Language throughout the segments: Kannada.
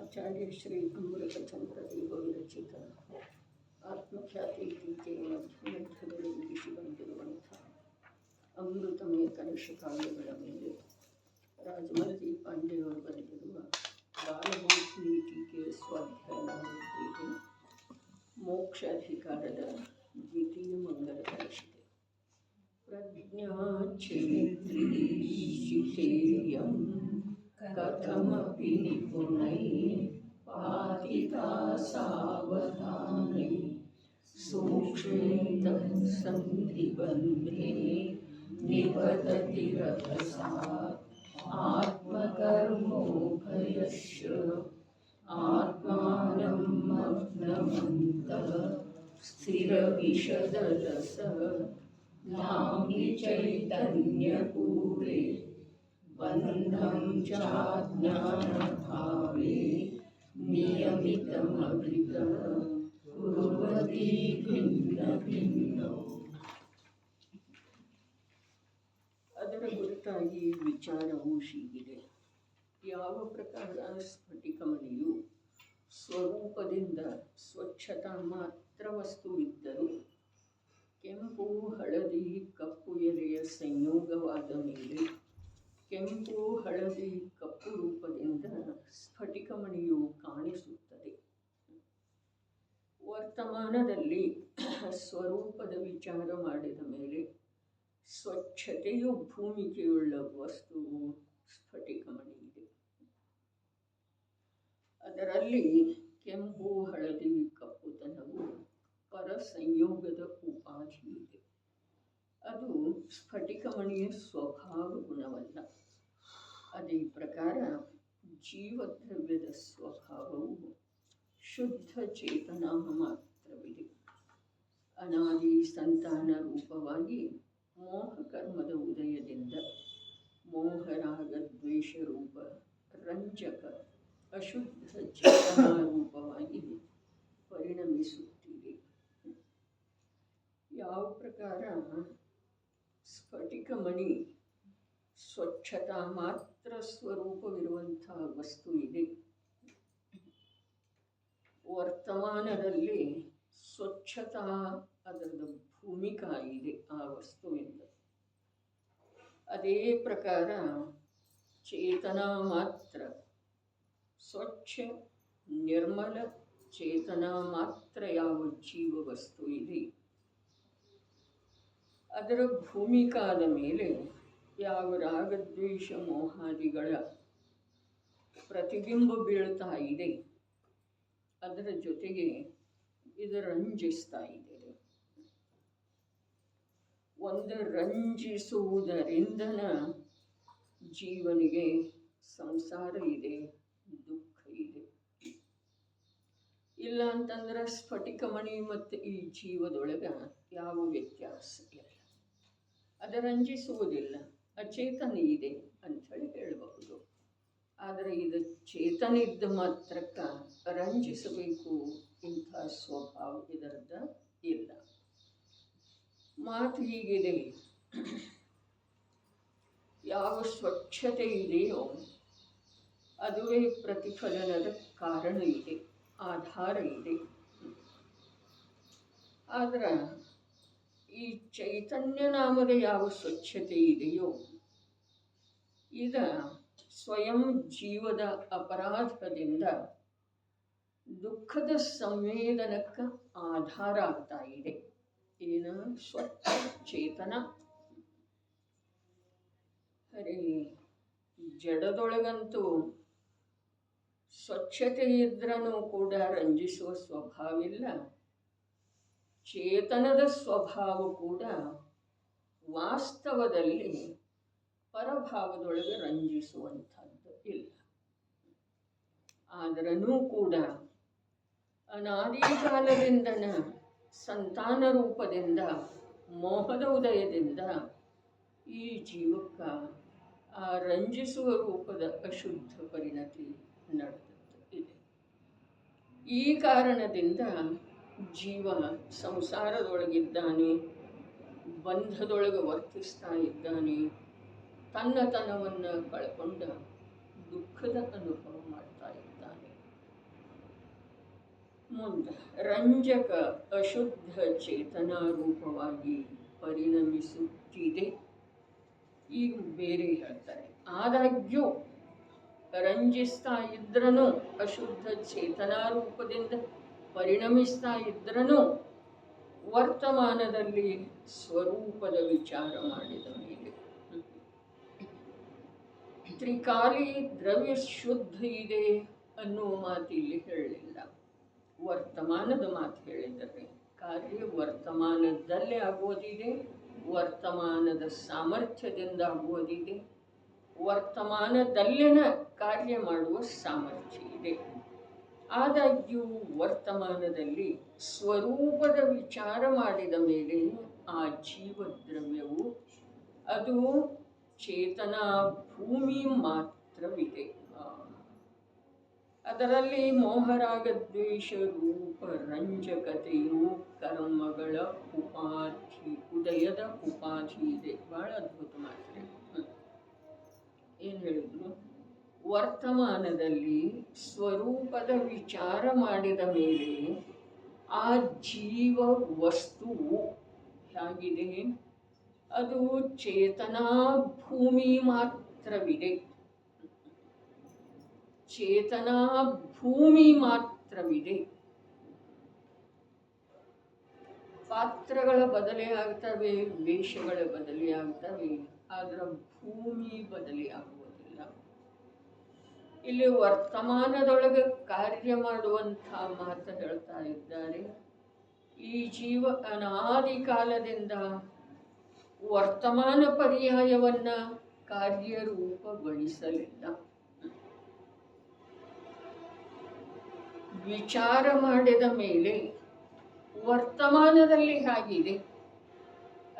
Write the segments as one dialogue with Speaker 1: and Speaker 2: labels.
Speaker 1: ಆಚಾರ್ಯ ಶ್ರೀ ಅಮೃತಚಂದ್ರ ದೇವ ವಿರಚಿತ ಆತ್ಮಖ್ಯಾತಿ ಟೀಕೆಯ ಮಧ್ಯಮಧ್ಯದಲ್ಲಿ ಇರಿಸಿ ಬಂದಿರುವಂಥ ಅಮೃತಮಯ ಕಲಶ ಕಾವ್ಯಗಳ ಮೇಲೆ ರಾಜಮಲ್ಲಿ ಪಾಂಡೆಯವರು ಬರೆದಿರುವ ಬಾಲಭೂಷಣಿ ಟೀಕೆಯ ಸ್ವಾಧ್ಯಾಯ ಮಾಡಿದ್ದೇವೆ. ಮೋಕ್ಷಾಧಿಕಾರದ ದ್ವಿತೀಯ ಮಂಗಲ ಕಲಶಿದೆ. ಪ್ರಜ್ಞಾಚೇತ್ರೀಶಿತೇಯಂ ಕಥಮಪಿ ನಿಪುಣೈ ಪಾತಿತಾ ಸಾವಧಾನೈ ಸೂಕ್ಷ್ಮೇತಃ ಸಂಧಿಬಂಧೇ ನಿವದತಿ ರಭಸಾ ಆತ್ಮಕರ್ಮೋಭಯಶ್ಚ ಆತ್ಮಾನಂ ಮಗ್ನಮಂತಃ ಸ್ಥಿರವಿಶದರಸ ನಾಮಿ ಚೈತನ್ಯಪೂರೆ ಬಂಧಂ ಚಾಜ್ಞಾನಭಾವೇ ನಿಯಮಿತಮಭಿತಃ ಕುರ್ವತಿ ಭಿನ್ನ ಭಿನ್ನೋ. ಅದರ ಕುರಿತಾಗಿ ವಿಚಾರವು ಹೀಗಿದೆ. ಯಾವ ಪ್ರಕಾರ ಸ್ಫಟಿಕಮಣಿಯು ಸ್ವರೂಪದಿಂದ ಸ್ವಚ್ಛತಾ ಮಾತ್ರ ವಸ್ತುವಿದ್ದರೂ ಕೆಂಪು ಹಳದಿ ಕಪ್ಪು ಎಲೆಯ ಸಂಯೋಗವಾದ ಮೇಲೆ ಕೆಂಪು ಹಳದಿ ಕಪ್ಪು ರೂಪದಿಂದ ಸ್ಫಟಿಕಮಣಿಯು ಕಾಣಿಸುತ್ತದೆ. ವರ್ತಮಾನದಲ್ಲಿ ಸ್ವರೂಪದ ವಿಚಾರ ಮಾಡಿದ ಮೇಲೆ ಸ್ವಚ್ಛತೆಯು ಭೂಮಿಕೆಯುಳ್ಳ ವಸ್ತುವು ಸ್ಫಟಿಕಮಣಿ ಇದೆ. ಅದರಲ್ಲಿ ಕೆಂಪು ಹಳದಿ ಕಪ್ಪುತನವು ಪರ ಸಂಯೋಗದ ಉಪಾಧಿ ಇದೆ. ಅದು ಸ್ಫಟಿಕಮಣಿಯ ಸ್ವಭಾವ ಗುಣವಲ್ಲ. ಅದೇ ಪ್ರಕಾರ ಜೀವದ್ರವ್ಯದ ಸ್ವಭಾವವು ಶುದ್ಧ ಚೇತನ ಮಾತ್ರವಿದೆ. ಅನಾದಿ ಸಂತಾನ ರೂಪವಾಗಿ ಮೋಹಕರ್ಮದ ಉದಯದಿಂದ ಮೋಹರಾಗ ದ್ವೇಷ ರೂಪ ರಂಜಕ ಅಶುದ್ಧ ಚೇತನ ರೂಪವಾಗಿ ಪರಿಣಮಿಸುತ್ತಿದೆ. ಯಾವ ಪ್ರಕಾರ ಸ್ಫಟಿಕಮಣಿ ಸ್ವಚ್ಛತಾ ಮಾತ್ರ ಸ್ವರೂಪವಿರುವಂತಹ ವಸ್ತು ಇದೆ, ವರ್ತಮಾನದಲ್ಲಿ ಸ್ವಚ್ಛತಾ ಅದರ ಭೂಮಿಕಾ ಇದೆ ಆ ವಸ್ತುವಿಂದ. ಅದೇ ಪ್ರಕಾರ ಚೇತನ ಮಾತ್ರ ಸ್ವಚ್ಛ ನಿರ್ಮಲ ಚೇತನ ಮಾತ್ರ ಯಾವ ಜೀವ ವಸ್ತು ಇದೆ ಅದರ ಭೂಮಿಕಾದ ಮೇಲೆ ಯಾವ ರಾಗದ್ವೇಷ ಮೋಹಾದಿಗಳ ಪ್ರತಿಬಿಂಬ ಬೀಳ್ತಾ ಇದೆ, ಅದರ ಜೊತೆಗೆ ಇದು ರಂಜಿಸ್ತಾ ಇದೆ. ಒಂದು ರಂಜಿಸುವುದರಿಂದನ ಜೀವನಿಗೆ ಸಂಸಾರ ಇದೆ, ದುಃಖ ಇದೆ. ಇಲ್ಲ ಅಂತಂದ್ರೆ ಸ್ಫಟಿಕಮಣಿ ಮತ್ತು ಈ ಜೀವದೊಳಗೆ ಯಾವ ವ್ಯತ್ಯಾಸ ಇಲ್ಲ. ಅದು ರಂಜಿಸುವುದಿಲ್ಲ, ಅಚೇತನ ಇದೆ ಅಂಥೇಳಿ ಹೇಳಬಹುದು. ಆದರೆ ಇದು ಚೇತನ ಇದ್ದ ಮಾತ್ರಕ್ಕೆ ರಂಜಿಸಬೇಕು ಇಂಥ ಸ್ವಭಾವ ಇದರದ ಇಲ್ಲ. ಮಾತು ಹೀಗಿದೆ, ಯಾವ ಸ್ವಚ್ಛತೆ ಇದೆಯೋ ಅದುವೇ ಪ್ರತಿಫಲನದ ಕಾರಣ ಇದೆ, ಆಧಾರ ಇದೆ. ಆದ್ರೆ ಈ ಚೈತನ್ಯ ನಾಮದ ಯಾವ ಸ್ವಚ್ಛತೆ ಇದೆಯೋ ಈಗ ಸ್ವಯಂ ಜೀವದ ಅಪರಾಧದಿಂದ ದುಃಖದ ಸಂವೇದನಕ್ಕೆ ಆಧಾರ ಆಗ್ತಾ ಇದೆ. ಏನು? ಸ್ವಚ್ಛ ಚೇತನ. ಅರೆ ಜಡದೊಳಗಂತೂ ಸ್ವಚ್ಛತೆ ಇದ್ರೂ ಕೂಡ ರಂಜಿಸುವ ಸ್ವಭಾವಿಲ್ಲ. ಚೇತನದ ಸ್ವಭಾವ ಕೂಡ ವಾಸ್ತವದಲ್ಲಿ ಪರಭಾವದೊಳಗೆ ರಂಜಿಸುವಂಥದ್ದು ಇಲ್ಲ. ಆದ್ರೂ ಕೂಡ ಅನಾದಿ ಕಾಲದಿಂದನ ಸಂತಾನ ರೂಪದಿಂದ ಮೋಹದ ಉದಯದಿಂದ ಈ ಜೀವಕ್ಕೆ ಆ ರಂಜಿಸುವ ರೂಪದ ಅಶುದ್ಧ ಪರಿಣತಿ ನಡೆದಿದೆ. ಈ ಕಾರಣದಿಂದ ಜೀವ ಸಂಸಾರದೊಳಗಿದ್ದಾನೆ, ಬಂಧದೊಳಗೆ ವರ್ತಿಸ್ತಾ ಇದ್ದಾನೆ, ತನ್ನತನವನ್ನು ಕಳ್ಕೊಂಡ ದುಃಖದ ಅನುಭವ ಮಾಡ್ತಾ ಇದ್ದಾನೆ. ಮುಂದೆ ರಂಜಕ ಅಶುದ್ಧ ಚೇತನ ರೂಪವಾಗಿ ಪರಿಣಮಿಸುತ್ತಿದೆ. ಈಗ ಬೇರೆ ಹೇಳ್ತಾರೆ, ಆದಾಗ್ಯೂ ರಂಜಿಸ್ತಾ ಇದ್ರೂ ಅಶುದ್ಧ ಚೇತನಾ ರೂಪದಿಂದ ಪರಿಣಮಿಸ್ತಾ ಇದ್ರೂ ವರ್ತಮಾನದಲ್ಲಿ ಸ್ವರೂಪದ ವಿಚಾರ ಮಾಡಿದ ಮೇಲೆ ತ್ರಿಕಾಲಿ ದ್ರವ್ಯ ಶುದ್ಧ ಇದೆ ಅನ್ನುವ ಮಾತು ಇಲ್ಲಿ ಹೇಳಲಿಲ್ಲ. ವರ್ತಮಾನದ ಮಾತು ಹೇಳಿದರೆ ಕಾರ್ಯ ವರ್ತಮಾನದಲ್ಲೇ ಆಗುವುದಿದೆ, ವರ್ತಮಾನದ ಸಾಮರ್ಥ್ಯದಿಂದ ಆಗುವುದಿದೆ, ವರ್ತಮಾನದಲ್ಲೇನ ಕಾರ್ಯ ಮಾಡುವ ಸಾಮರ್ಥ್ಯ ಇದೆ. ಆದಾಗ್ಯೂ ವರ್ತಮಾನದಲ್ಲಿ ಸ್ವರೂಪದ ವಿಚಾರ ಮಾಡಿದ ಮೇಲೆ ಆ ಜೀವದ್ರವ್ಯವು ಅದು ಚೇತನಾ ಭೂಮಿ ಮಾತ್ರವಿದೆ. ಅದರಲ್ಲಿ ಮೋಹರಾಗದ್ವೇಷ ರೂಪ ರಂಜಕತೆಯು ಕರ್ಮಗಳ ಉಪಾಧಿ, ಉದಯದ ಉಪಾಧಿ ಇದೆ. ಬಹಳ ಅದ್ಭುತ ಮಾತ್ರ. ಏನು ಹೇಳಿದ್ರು? ವರ್ತಮಾನದಲ್ಲಿ ಸ್ವರೂಪದ ವಿಚಾರ ಮಾಡಿದ ಮೇಲೆ ಆ ಜೀವ ವಸ್ತುವು ಹೇಗಿದೆ? ಅದು ಚೇತನಾ ಭೂಮಿ ಮಾತ್ರವಿದೆ. ಚೇತನಾ ಭೂಮಿ ಮಾತ್ರವಿದೆ. ಪಾತ್ರಗಳ ಬದಲೇ ಆಗ್ತವೆ, ವೇಷಗಳ ಬದಲೇ ಆಗ್ತವೆ, ಆದ್ರೆ ಭೂಮಿ ಬದಲೇ ಆಗುವುದಿಲ್ಲ. ಇಲ್ಲಿ ವರ್ತಮಾನದೊಳಗೆ ಕಾರ್ಯ ಮಾಡುವಂಥ ಮಾತು ಹೇಳ್ತಾ ಇದ್ದಾರೆ. ಈ ಜೀವ ಅನಾದಿ ಕಾಲದಿಂದ ವರ್ತಮಾನ ಪರ್ಯಾಯವನ್ನ ಕಾರ್ಯರೂಪಗೊಳಿಸಲಿಲ್ಲ. ವಿಚಾರ ಮಾಡಿದ ಮೇಲೆ ವರ್ತಮಾನದಲ್ಲಿ ಹೇಗಿದೆ?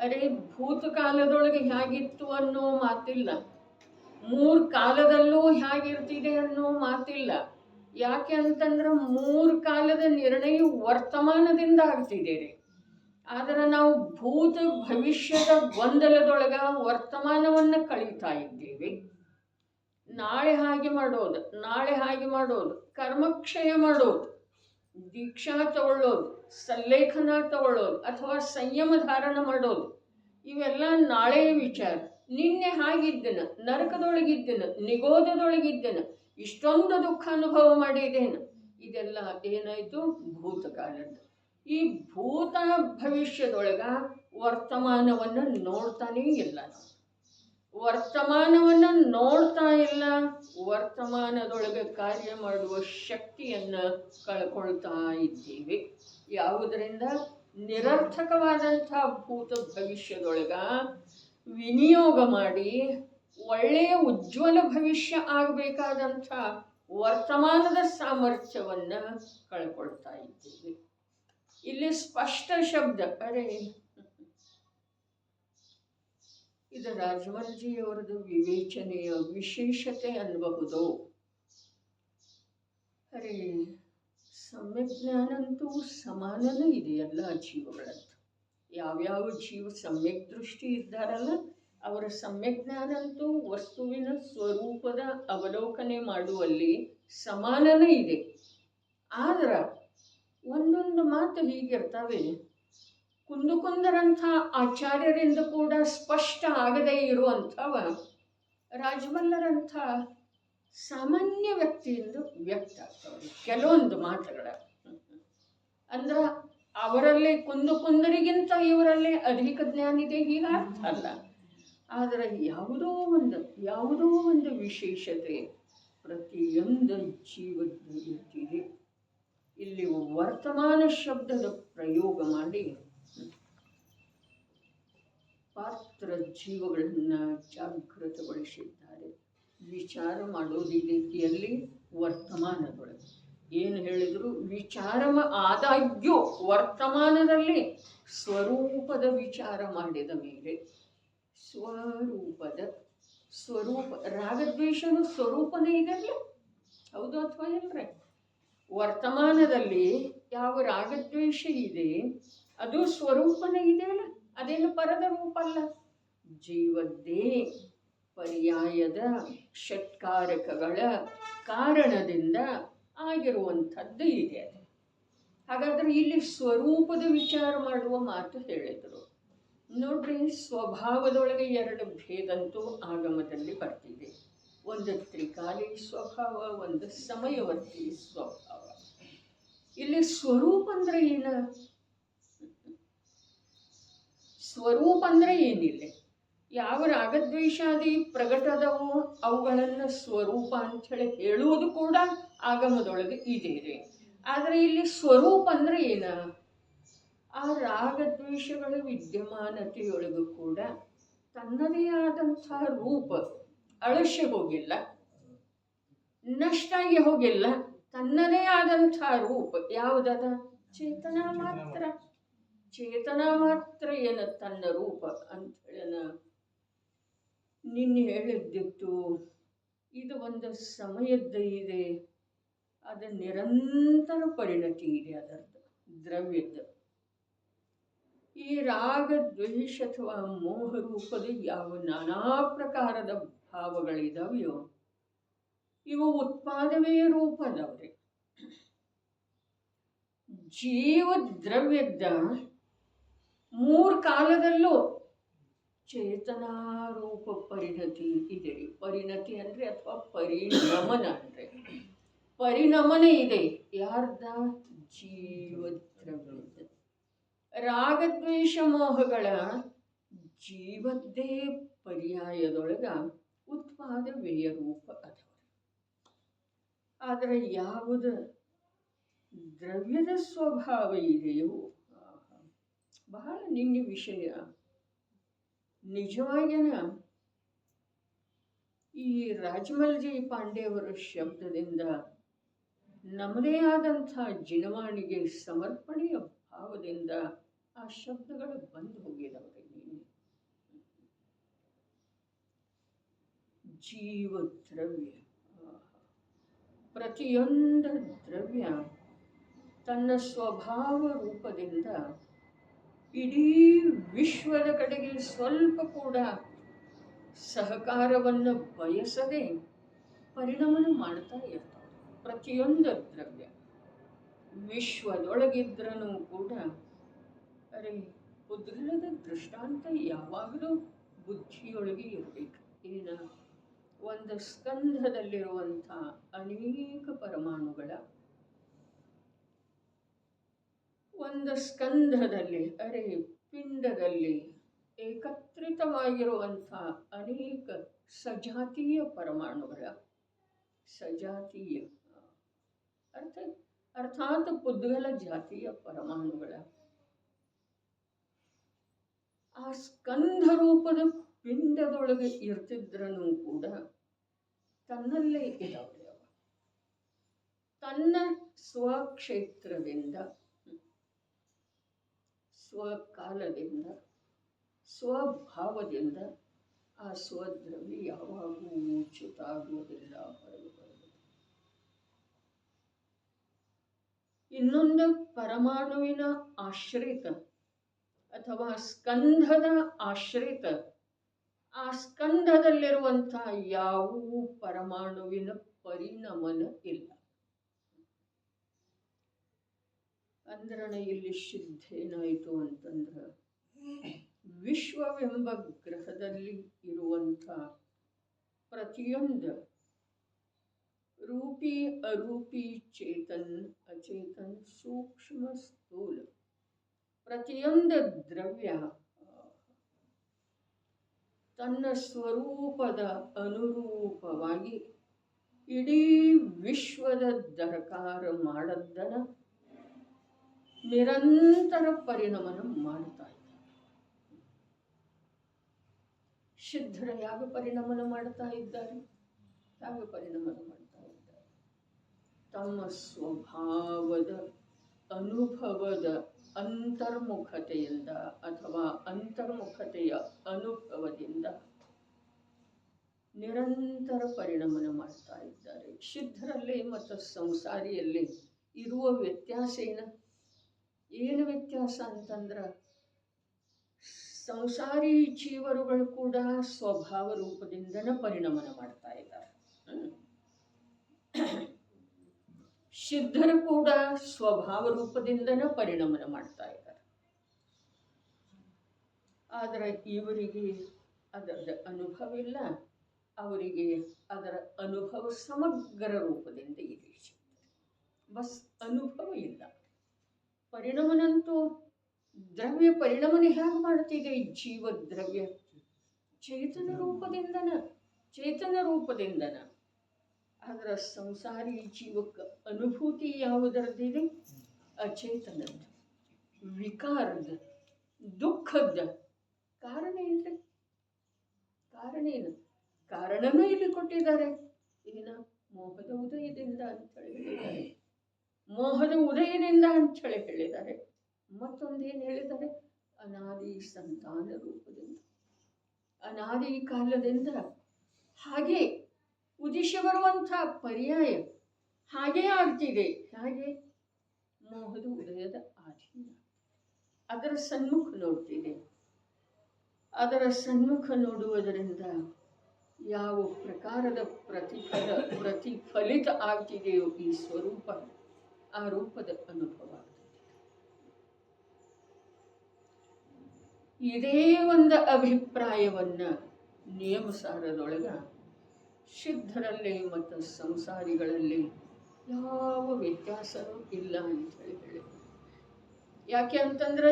Speaker 1: ಅರೆ, ಭೂತಕಾಲದೊಳಗೆ ಹೇಗಿತ್ತು ಅನ್ನೋ ಮಾತಿಲ್ಲ, ಮೂರು ಕಾಲದಲ್ಲೂ ಹೇಗಿರ್ತಿದೆ ಅನ್ನೋ ಮಾತಿಲ್ಲ. ಯಾಕೆ ಅಂತಂದ್ರೆ ಮೂರು ಕಾಲದ ನಿರ್ಣಯ ವರ್ತಮಾನದಿಂದ ಆಗ್ತಿದೆ. ಆದರೆ ನಾವು ಭೂತ ಭವಿಷ್ಯದ ಗೊಂದಲದೊಳಗ ವರ್ತಮಾನವನ್ನು ಕಳೀತಾ ಇದ್ದೇವೆ. ನಾಳೆ ಹಾಗೆ ಮಾಡೋದು, ನಾಳೆ ಹಾಗೆ ಮಾಡೋದು, ಕರ್ಮಕ್ಷಯ ಮಾಡೋದು, ದೀಕ್ಷಾ ತಗೊಳ್ಳೋದು, ಸಲ್ಲೇಖನ ತಗೊಳ್ಳೋದು ಅಥವಾ ಸಂಯಮ ಧಾರಣ ಮಾಡೋದು, ಇವೆಲ್ಲ ನಾಳೆಯ ವಿಚಾರ. ನಿನ್ನೆ ಹಾಗಿದ್ದೇನೆ, ನರಕದೊಳಗಿದ್ದೇನೆ, ನಿಗೋಧದೊಳಗಿದ್ದೇನೆ, ಇಷ್ಟೊಂದು ದುಃಖ ಅನುಭವ ಮಾಡಿದ್ದೇನೆ. ಇದೆಲ್ಲ ಏನಾಯಿತು? ಭೂತಕಾಲದ್ದು. ಈ ಭೂತ ಭವಿಷ್ಯದೊಳಗ ವರ್ತಮಾನವನ್ನು ನೋಡ್ತಾನೇ ಇಲ್ಲ. ನಾವು ವರ್ತಮಾನವನ್ನು ನೋಡ್ತಾ ಇಲ್ಲ. ವರ್ತಮಾನದೊಳಗೆ ಕಾರ್ಯ ಮಾಡುವ ಶಕ್ತಿಯನ್ನು ಕಳ್ಕೊಳ್ತಾ ಇದ್ದೇವೆ. ಯಾವುದರಿಂದ? ನಿರರ್ಥಕವಾದಂಥ ಭೂತ ಭವಿಷ್ಯದೊಳಗ ವಿನಿಯೋಗ ಮಾಡಿ ಒಳ್ಳೆಯ ಉಜ್ವಲ ಭವಿಷ್ಯ ಆಗಬೇಕಾದಂಥ ವರ್ತಮಾನದ ಸಾಮರ್ಥ್ಯವನ್ನು ಕಳ್ಕೊಳ್ತಾ ಇದ್ದೇವೆ. ಇಲ್ಲಿ ಸ್ಪಷ್ಟ ಶಬ್ದ. ಅರೆ, ಇದು ರಾಜಮಲ್ಜಿಯವರದು ವಿವೇಚನೆಯ ವಿಶೇಷತೆ ಅನ್ನಬಹುದು. ಅರೆ, ಸಮ್ಯಜ್ಞಾನಂತೂ ಸಮಾನನೇ ಇದೆ ಎಲ್ಲ ಜೀವಗಳಂತೂ. ಯಾವ್ಯಾವ ಜೀವ ಸಮ್ಯಕ್ ದೃಷ್ಟಿ ಇದ್ದಾರಲ್ಲ, ಅವರ ಸಮ್ಯಜ್ಞಾನಂತೂ ವಸ್ತುವಿನ ಸ್ವರೂಪದ ಅವಲೋಕನೆ ಮಾಡುವಲ್ಲಿ ಸಮಾನನೇ ಇದೆ. ಆದ್ರೆ ಒಂದೊಂದು ಮಾತು ಹೀಗಿರ್ತವೆ, ಕುಂದುಕುಂದರಂಥ ಆಚಾರ್ಯರಿಂದ ಕೂಡ ಸ್ಪಷ್ಟ ಆಗದೇ ಇರುವಂಥವ ರಾಜಮಲ್ಲರಂಥ ಸಾಮಾನ್ಯ ವ್ಯಕ್ತಿಯಿಂದ ವ್ಯಕ್ತ ಆಗ್ತವೆ ಕೆಲವೊಂದು ಮಾತುಗಳ. ಅಂದ್ರೆ ಅವರಲ್ಲಿ ಕುಂದರಿಗಿಂತ ಇವರಲ್ಲಿ ಅಧಿಕ ಜ್ಞಾನ ಇದೆ ಹೀಗ ಅರ್ಥ ಅಲ್ಲ. ಆದರೆ ಯಾವುದೋ ಒಂದು ವಿಶೇಷತೆ ಪ್ರತಿಯೊಂದು ಜೀವದ್ದು ಇರ್ತಿದೆ. ಇಲ್ಲಿ ವರ್ತಮಾನ ಶಬ್ದದ ಪ್ರಯೋಗ ಮಾಡಿ ಪಾತ್ರ ಜೀವಗಳನ್ನು ಜಾಗೃತಗೊಳಿಸಿದ್ದಾರೆ. ವಿಚಾರ ಮಾಡೋದು ಈ ರೀತಿಯಲ್ಲಿ ವರ್ತಮಾನದೊಳಗೆ ಏನು ಹೇಳಿದ್ರು, ವಿಚಾರ ಆದಾಗ್ಯೂ ವರ್ತಮಾನದಲ್ಲಿ ಸ್ವರೂಪದ ವಿಚಾರ ಮಾಡಿದ ಮೇಲೆ ಸ್ವರೂಪ ರಾಗದ್ವೇಷನು ಸ್ವರೂಪನೇ ಇದೆಯಲ್ಲ, ಹೌದು ಅಥವಾ ಇಲ್ಲರೆ? ವರ್ತಮಾನದಲ್ಲಿ ಯಾವ ರಾಗದ್ವೇಷ ಇದೆ ಅದು ಸ್ವರೂಪನೇ ಇದೆಯಲ್ಲ, ಅದೇನು ಪರದ ರೂಪ ಅಲ್ಲ. ಜೀವದ್ದೇ ಪರ್ಯಾಯದ ಷಟ್ಕಾರಕಗಳ ಕಾರಣದಿಂದ ಆಗಿರುವಂಥದ್ದು ಇದೆ. ಅದು ಹಾಗಾದರೆ ಇಲ್ಲಿ ಸ್ವರೂಪದ ವಿಚಾರ ಮಾಡುವ ಮಾತು ಹೇಳಿದರು. ನೋಡ್ರಿ, ಸ್ವಭಾವದೊಳಗೆ ಎರಡು ಭೇದಂತೂ ಆಗಮದಲ್ಲಿ ಬರ್ತಿದೆ. ಒಂದು ತ್ರಿಕಾಲಿ ಸ್ವಭಾವ, ಒಂದು ಸಮಯವರ್ತಿ ಸ್ವಭಾವ. ಇಲ್ಲಿ ಸ್ವರೂಪ ಅಂದ್ರೆ ಏನು? ಸ್ವರೂಪ ಅಂದ್ರೆ ಏನಿಲ್ಲ. ಯಾವ ರಾಗದ್ವೇಷಾದಿ ಪ್ರಗಟದವು ಅವುಗಳನ್ನು ಸ್ವರೂಪ ಅಂಥೇಳಿ ಹೇಳುವುದು ಕೂಡ ಆಗಮದೊಳಗೆ ಇದೆ. ಆದರೆ ಇಲ್ಲಿ ಸ್ವರೂಪ ಅಂದ್ರೆ ಏನ? ಆ ರಾಗದ್ವೇಷಗಳ ವಿದ್ಯಮಾನತೆಯೊಳಗೂ ಕೂಡ ತನ್ನದೇ ಆದಂಥ ರೂಪ ಅಳಸ್ಯ ಹೋಗಿಲ್ಲ, ನಷ್ಟಾಗಿ ಹೋಗಿಲ್ಲ. ತನ್ನದೇ ಆದಂಥ ರೂಪ ಯಾವುದದ? ಚೇತನ ಮಾತ್ರ. ಚೇತನ ಮಾತ್ರ ಏನ ತನ್ನ ರೂಪ ಅಂಥೇಳನ ನಿನ್ನೆ ಹೇಳಿದ್ದಿತ್ತು. ಇದು ಒಂದು ಸಮಯದ ಇದೆ, ಅದು ನಿರಂತರ ಪರಿಣತಿ ಇದೆ ಅದರದ್ದು ದ್ರವ್ಯದ. ಈ ರಾಗ ದ್ವೇಷ ಅಥವಾ ಮೋಹ ರೂಪದ ಯಾವ ನಾನಾ ಪ್ರಕಾರದ ಭಾವಗಳಿದಾವೆಯೋ ಇವು ಉತ್ಪಾದವೇ ರೂಪದವ್ರೆ. ಜೀವ ದ್ರವ್ಯದ ಮೂರು ಕಾಲದಲ್ಲೂ ಚೇತನಾರೂಪ ಪರಿಣತಿ ಇದೆ. ಪರಿಣತಿ ಅಂದರೆ ಅಥವಾ ಪರಿಣಮನ ಅಂದರೆ ಪರಿಣಮನ ಇದೆ. ಯಾರ್ದ? ಜೀವ ದ್ರವ್ಯದ. ರಾಗದ್ವೇಷ ಮೋಹಗಳ ಜೀವದ್ದೇ ಪರ್ಯಾಯದೊಳಗ ಉತ್ಪಾದವೇಯ ರೂಪ ಅದಾವ. ಆದರೆ ಯಾವುದು ದ್ರವ್ಯದ ಸ್ವಭಾವ ಇದೆಯೋ, ಬಹಳ ನಿನ್ನೆ ವಿಷಯ. ನಿಜವಾಗಿನ ಈ ರಾಜಮಲ್ಜಿ ಪಾಂಡೆಯವರ ಶಬ್ದದಿಂದ ನಮ್ಮದೇ ಆದಂಥ ಜಿನವಾಣಿಗೆ ಸಮರ್ಪಣೆಯ ಭಾವದಿಂದ ಆ ಶಬ್ದಗಳು ಬಂದು ಹೋಗಿದವ್ರೆ. ನಿನ್ನೆ ಜೀವ ದ್ರವ್ಯ, ಪ್ರತಿಯೊಂದು ದ್ರವ್ಯ ತನ್ನ ಸ್ವಭಾವ ರೂಪದಿಂದ ಇಡೀ ವಿಶ್ವದ ಕಡೆಗೆ ಸ್ವಲ್ಪ ಕೂಡ ಸಹಕಾರವನ್ನು ಬಯಸದೆ ಪರಿಣಾಮನ ಮಾಡ್ತಾ ಇರ್ತಾವೆ. ಪ್ರತಿಯೊಂದು ದ್ರವ್ಯ ವಿಶ್ವದೊಳಗಿದ್ರೂ ಕೂಡ ಅರೆ ಉದ್ಗಲದ ದೃಷ್ಟಾಂತ ಯಾವಾಗಲೂ ಬುದ್ಧಿಯೊಳಗೆ ಇರಬೇಕು. ಏನ? ಒಂದು ಸ್ಕಂಧದಲ್ಲಿರುವಂಥ ಅನೇಕ ಪರಮಾಣುಗಳ, ಒಂದು ಸ್ಕಂಧದಲ್ಲಿ ಅರೆ ಪಿಂಡದಲ್ಲಿ ಏಕತ್ರಿತವಾಗಿರುವಂಥ ಅನೇಕ ಸಜಾತೀಯ ಪರಮಾಣುಗಳ, ಸಜಾತೀಯ ಅರ್ಥಾತ್ ಪುದ್ಗಲ ಜಾತಿಯ ಪರಮಾಣುಗಳ ಆ ಸ್ಕಂಧ ರೂಪದ ಪಿಂಡದೊಳಗೆ ಇರ್ತಿದ್ರೂ ಕೂಡ ತನ್ನಲ್ಲೇ ಇದಾವೆ. ತನ್ನ ಸ್ವಕ್ಷೇತ್ರದಿಂದ, ಸ್ವಕಾಲದಿಂದ, ಸ್ವಭಾವದಿಂದ ಆ ಸ್ವದ್ರವ್ಯ ಯಾವಾಗೂ ಚ್ಯುತ ಆಗುವುದಿಲ್ಲ, ಹೊರಗೆ ಬರುವುದಿಲ್ಲ. ಇನ್ನೊಂದು ಪರಮಾಣುವಿನ ಆಶ್ರಿತ ಅಥವಾ ಸ್ಕಂಧದ ಆಶ್ರಿತ, ಆ ಸ್ಕಂಧದಲ್ಲಿರುವಂಥ ಯಾವ ಪರಮಾಣುವಿನ ಪರಿಣಮನ ಇಲ್ಲ. ಅಂದ್ರನ ಇಲ್ಲಿ ಸಿದ್ಧೇನಾಯಿತು ಅಂತಂದ್ರೆ ವಿಶ್ವವೆಂಬ ಗ್ರಹದಲ್ಲಿ ಇರುವಂಥ ಪ್ರತಿಯೊಂದು ರೂಪಿ ಅರೂಪಿ ಚೇತನ್ ಅಚೇತನ್ ಸೂಕ್ಷ್ಮ ಸ್ಥೂಲ ಪ್ರತಿಯೊಂದು ದ್ರವ್ಯ ತನ್ನ ಸ್ವರೂಪದ ಅನುರೂಪವಾಗಿ ಇಡೀ ವಿಶ್ವದ ದರಕಾರ ಮಾಡದ್ದನ ನಿರಂತರ ಪರಿಣಮನ ಮಾಡ್ತಾ ಇದ್ದಾರೆ. ಸಿದ್ಧರ ಯಾವ ಪರಿಣಮನ ಮಾಡ್ತಾ ಇದ್ದಾರೆ? ಯಾವ ಪರಿಣಮನ ಮಾಡ್ತಾ ಇದ್ದಾರೆ? ತಮ್ಮ ಸ್ವಭಾವದ ಅನುಭವದ ಅಂತರ್ಮುಖತೆಯಿಂದ ಅಥವಾ ಅಂತರ್ಮುಖತೆಯ ಅನುಭವದಿಂದ ನಿರಂತರ ಪರಿಣಮನ ಮಾಡ್ತಾ ಇದ್ದಾರೆ. ಸಿದ್ಧರಲ್ಲಿ ಮತ್ತು ಸಂಸಾರಿಯಲ್ಲಿ ಇರುವ ವ್ಯತ್ಯಾಸ ಏನು ವ್ಯತ್ಯಾಸ ಅಂತಂದ್ರೆ ಸಂಸಾರಿ ಜೀವರುಗಳು ಕೂಡ ಸ್ವಭಾವ ರೂಪದಿಂದನೇ ಪರಿಣಮನ ಮಾಡ್ತಾ ಇದ್ದಾರೆ. ಸಿದ್ಧರು ಕೂಡ ಸ್ವಭಾವ ರೂಪದಿಂದನೇ ಪರಿಣಮನ ಮಾಡ್ತಾ ಇದ್ದಾರೆ. ಆದರೆ ಇವರಿಗೆ ಅದರ ಅನುಭವ ಇಲ್ಲ, ಅವರಿಗೆ ಅದರ ಅನುಭವ ಸಮಗ್ರ ರೂಪದಿಂದ ಇದೆ. ಬಸ್ ಅನುಭವ ಇಲ್ಲ. ಪರಿಣಮನಂತೂ ದ್ರವ್ಯ ಪರಿಣಮನ ಹೇಗೆ ಮಾಡ್ತಿದೆ? ಜೀವ ದ್ರವ್ಯ ಚೇತನ ರೂಪದಿಂದನ. ಅದರ ಸಂಸಾರಿ ಜೀವಕ್ಕೆ ಅನುಭೂತಿ ಯಾವುದರದಿದೆ? ಅಚೇತನದ, ವಿಕಾರದ, ದುಃಖದ. ಕಾರಣ ಏನ್ರಿ? ಕಾರಣ ಏನು? ಕಾರಣನೂ ಇಲ್ಲಿ ಕೊಟ್ಟಿದ್ದಾರೆ. ಏನ? ಮೋಹದ ಉದಯದಿಂದ ಅಂತೇಳಿ ಹೇಳಿದ್ದಾರೆ. ಮೋಹದ ಉದಯದಿಂದ ಅಂತೇಳಿ ಹೇಳಿದ್ದಾರೆ. ಮತ್ತೊಂದೇನು ಹೇಳಿದ್ದಾರೆ? ಅನಾದಿ ಸಂತಾನ ರೂಪದಿಂದ, ಅನಾದಿ ಕಾಲದಿಂದ ಹಾಗೆ ಉದಿಸಿ ಬರುವಂಥ ಪರ್ಯಾಯ ಹಾಗೇ ಆಗ್ತಿದೆ. ಹಾಗೆ ಮೋಹದ ಉದಯದ ಆಧೀನ ಅದರ ಸನ್ಮುಖ ನೋಡ್ತಿದೆ. ಅದರ ಸನ್ಮುಖ ನೋಡುವುದರಿಂದ ಯಾವ ಪ್ರಕಾರದ ಪ್ರತಿಫಲಿತ ಆಗ್ತಿದೆಯೋ ಈ ಸ್ವರೂಪ, ಆ ರೂಪದ ಅನುಭವ ಆಗ್ತದೆ. ಇದೇ ಒಂದು ಅಭಿಪ್ರಾಯವನ್ನ ನಿಯಮಸಾರದೊಳಗ ಸಿದ್ಧರಲ್ಲಿ ಮತ್ತು ಸಂಸಾರಿಗಳಲ್ಲಿ ಯಾವ ವ್ಯತ್ಯಾಸವೂ ಇಲ್ಲ ಅಂತ ಹೇಳಿ. ಯಾಕೆ ಅಂತಂದ್ರೆ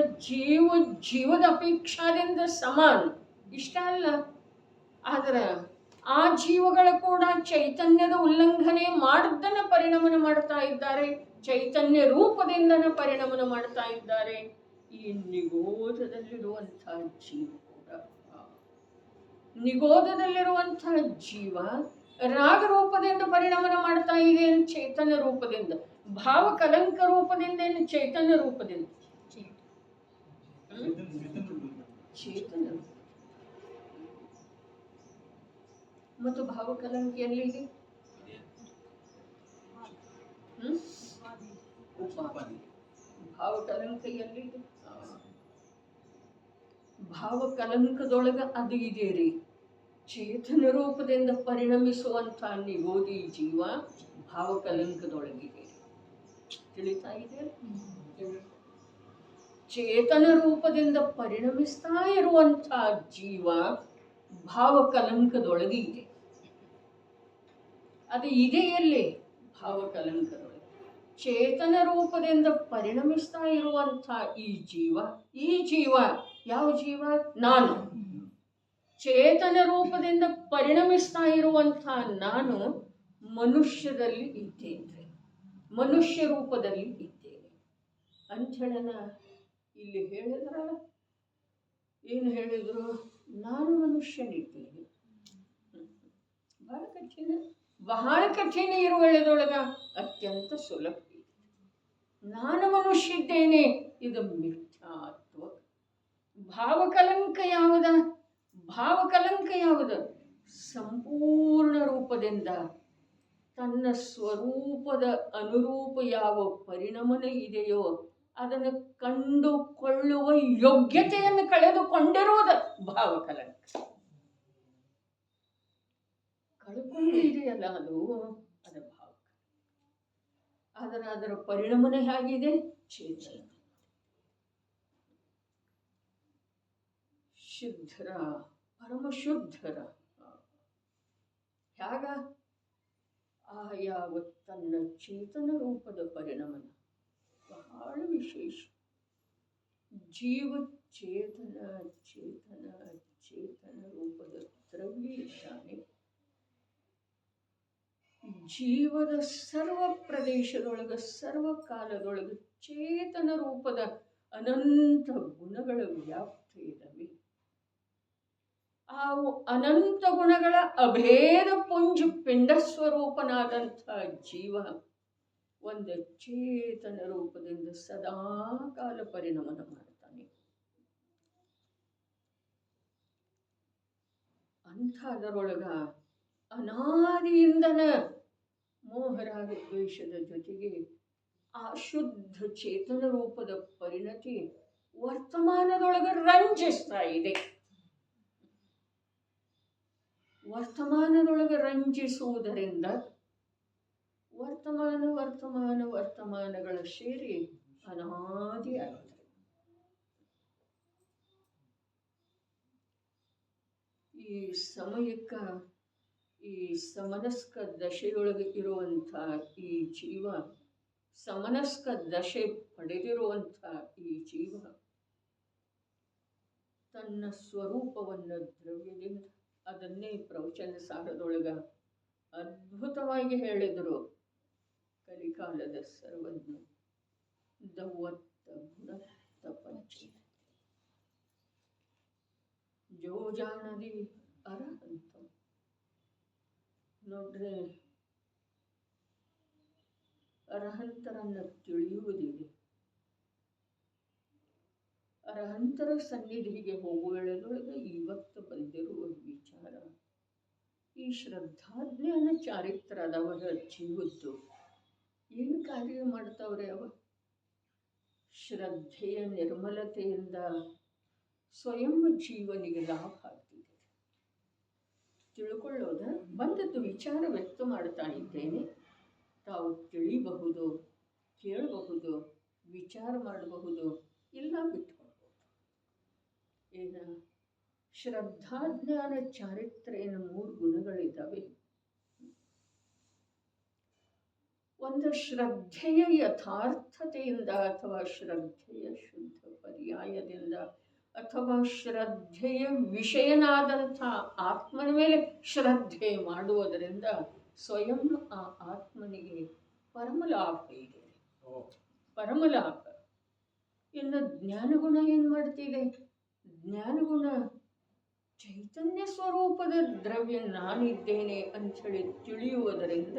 Speaker 1: ಜೀವದ ಅಪೇಕ್ಷಾದಿಂದ ಸಮಾನ ಇಷ್ಟ ಅಲ್ಲ. ಆದ್ರೆ ಆ ಜೀವಗಳು ಕೂಡ ಚೈತನ್ಯದ ಉಲ್ಲಂಘನೆ ಮಾಡದನ್ನ ಪರಿಣಮನ ಮಾಡ್ತಾ ಇದ್ದಾರೆ. ಚೈತನ್ಯ ರೂಪದಿಂದನ ಪರಿಣಮನ ಮಾಡ್ತಾ ಇದ್ದಾರೆ. ಈ ನಿಗೋಧದಲ್ಲಿರುವಂತಹ ಜೀವ ಕೂಡ, ನಿಗೋಧದಲ್ಲಿರುವಂತಹ ಜೀವ ರಾಗ ರೂಪದಿಂದ ಪರಿಣಮನ ಮಾಡ್ತಾ ಇದೆ. ಚೈತನ್ಯ ರೂಪದಿಂದ, ಭಾವ ಕಲಂಕ ರೂಪದಿಂದ, ಏನು ಚೈತನ್ಯ ರೂಪದಿಂದ, ಚೇತನ. ಮತ್ತು ಭಾವ ಕಲಂಕ ಎಲ್ಲಿದೆ? ಭಾವ ಕಲಂಕ ಎಲ್ಲಿದೆ? ಭಾವ ಕಲಂಕದೊಳಗ ಅದು ಇದೆ ರೀ. ಚೇತನ ರೂಪದಿಂದ ಪರಿಣಮಿಸುವಂಥ ನಿಗೋಧಿ ಜೀವ ಭಾವ ಕಲಂಕದೊಳಗಿದೆ. ತಿಳಿತಾ ಇದೆ? ಚೇತನ ರೂಪದಿಂದ ಪರಿಣಮಿಸ್ತಾ ಇರುವಂಥ ಜೀವ ಭಾವ ಕಲಂಕದೊಳಗೆ ಇದೆ. ಅದು ಇದೆಯಲ್ಲಿ ಭಾವ ಕಲಂಕದೊಳಗೆ. ಚೇತನ ರೂಪದಿಂದ ಪರಿಣಮಿಸ್ತಾ ಇರುವಂಥ ಈ ಜೀವ ಯಾವ ಜೀವ? ನಾನು. ಚೇತನ ರೂಪದಿಂದ ಪರಿಣಮಿಸ್ತಾ ಇರುವಂಥ ನಾನು ಮನುಷ್ಯದಲ್ಲಿ ಇದ್ದೇನೆ, ಮನುಷ್ಯ ರೂಪದಲ್ಲಿ ಇದ್ದೇನೆ ಅಂಥೇಳನ ಇಲ್ಲಿ ಹೇಳಿದ್ರಲ್ಲ. ಏನು ಹೇಳಿದ್ರು? ನಾನು ಮನುಷ್ಯನಿದ್ದೇನೆ. ಬಹಳ ಕಠಿಣ ಇರುವ ವೇಳೆದೊಳಗ ಅತ್ಯಂತ ಸುಲಭ. ನಾನು ಮನುಷ್ಯ ಇದ್ದೇನೆ, ಇದು ಮಿಥ್ಯಾತ್ವ. ಭಾವಕಲಂಕ ಯಾವುದು? ಸಂಪೂರ್ಣ ರೂಪದಿಂದ ತನ್ನ ಸ್ವರೂಪದ ಅನುರೂಪ ಯಾವ ಪರಿಣಮನ ಇದೆಯೋ ಅದನ್ನು ಕಂಡುಕೊಳ್ಳುವ ಯೋಗ್ಯತೆಯನ್ನು ಕಳೆದುಕೊಂಡಿರುವುದು ಭಾವಕಲಂಕ. ಕಳ್ಕೊಂಡಿದೆಯಲ್ಲ ಅದು ಭಾವ. ಅದರ ಪರಿಣಮನ ಹೇಗಿದೆ? ಚೇತನ. ಶುದ್ಧರ, ಪರಮಶುದ್ಧರ ಹೇಗ? ಯಾವ ತನ್ನ ಚೇತನ ರೂಪದ ಪರಿಣಮನ ಬಹಳ ವಿಶೇಷ. ಜೀವ ಚೇತನ ರೂಪದ ದ್ರವ್ಯ ಇದ್ದಾನೆ. ಜೀವದ ಸರ್ವ ಪ್ರದೇಶದೊಳಗ, ಸರ್ವ ಕಾಲದೊಳಗ ಚೇತನ ರೂಪದ ಅನಂತ ಗುಣಗಳ ವ್ಯಾಪ್ತಿ ಇದ್ದಾವೆ. ಆ ಅನಂತ ಗುಣಗಳ ಅಭೇದ ಪುಂಜ ಪಿಂಡ ಸ್ವರೂಪನಾದಂಥ ಜೀವ ಒಂದು ಚೇತನ ರೂಪದಿಂದ ಸದಾ ಕಾಲ ಪರಿಣಮನ ಮಾಡ್ತಾನೆ. ಅಂಥದರೊಳಗ ಅನಾದಿಯಿಂದನ ಮೋಹರಾಗ ದ್ವೇಷದ ಜೊತೆಗೆ ಆ ಶುದ್ಧ ಚೇತನ ರೂಪದ ಪರಿಣತಿ ವರ್ತಮಾನದೊಳಗ ರಂಜಿಸ್ತಾ ಇದೆ. ವರ್ತಮಾನದೊಳಗೆ ರಂಜಿಸುವುದರಿಂದ ವರ್ತಮಾನ ಸೇರಿ ಅನಾದಿ ಆಯ್ತು. ಈ ಸಮಯಕ್ಕ ಈ ಸಮನಸ್ಕ ದಶೆಯೊಳಗೆ ಇರುವಂಥ ಈ ಜೀವ, ಸಮನಸ್ಕ ದಶೆ ಪಡೆದಿರುವಂಥ ಈ ಜೀವ ತನ್ನ ಸ್ವರೂಪವನ್ನು ದ್ರವ್ಯದಿಂದ, ಅದನ್ನೇ ಪ್ರವಚನ ಸಾರದೊಳಗ ಅದ್ಭುತವಾಗಿ ಹೇಳಿದರು. ಕಲಿಕಾಲದ ಸರ್ವಜ್ಞ ದೌವತ್ತ ಗುಣತ್ತ ಪಂಚ ಜೋ ಜಾಣದಿ ಅರಹಂತ. ನೋಡ್ರಿ, ಅರಹಂತರನ್ನು ತಿಳಿಯುವುದಿದೆ. ಅರಹಂತರ ಸನ್ನಿಧಿಗೆ ಹೋಗುವಳೊಳಗೆ ಇವತ್ತು ಬಂದಿರುವ ವಿಚಾರ, ಈ ಶ್ರದ್ಧಾಜ್ಞಾನ ಚಾರಿತ್ರ್ಯದವರ ಜೀವದ್ದು ಏನು ಕಾರ್ಯ ಮಾಡ್ತಾವ್ರೆ? ಅವ ಶ್ರದ್ಧೆಯ ನಿರ್ಮಲತೆಯಿಂದ ಸ್ವಯಂ ಜೀವನಿಗೆ ಲಾಭ ಆಗ್ತಿದೆ. ತಿಳ್ಕೊಳ್ಳೋದ ಬಂದದ್ದು ವಿಚಾರ ವ್ಯಕ್ತ ಮಾಡ್ತಾ ಇದ್ದೇನೆ. ತಾವು ತಿಳಿಬಹುದು, ಕೇಳಬಹುದು, ವಿಚಾರ ಮಾಡಬಹುದು, ಇಲ್ಲ ಬಿಟ್ಕೊಳ್ಬಹುದು. ಏನ ಶ್ರದ್ಧಾಜ್ಞಾನ ಚಾರಿತ್ರ್ಯ 3 ಗುಣಗಳಿದ್ದಾವೆ. ಒಂದು ಶ್ರದ್ಧೆಯ ಯಥಾರ್ಥತೆಯಿಂದ ಅಥವಾ ಶ್ರದ್ಧೆಯ ಶುದ್ಧ ಪರ್ಯಾಯದಿಂದ ಅಥವಾ ಶ್ರದ್ಧೆಯ ವಿಷಯನಾದಂಥ ಆತ್ಮನ ಮೇಲೆ ಶ್ರದ್ಧೆ ಮಾಡುವುದರಿಂದ ಸ್ವಯಂ ಆ ಆತ್ಮನಿಗೆ ಪರಮಲಾಭ ಇದೆ, ಪರಮಲಾಭ. ಇನ್ನು ಜ್ಞಾನಗುಣ ಏನು ಮಾಡ್ತಿದೆ? ಜ್ಞಾನಗುಣ ಚೈತನ್ಯ ಸ್ವರೂಪದ ದ್ರವ್ಯ ನಾನಿದ್ದೇನೆ ಅಂಥೇಳಿ ತಿಳಿಯುವುದರಿಂದ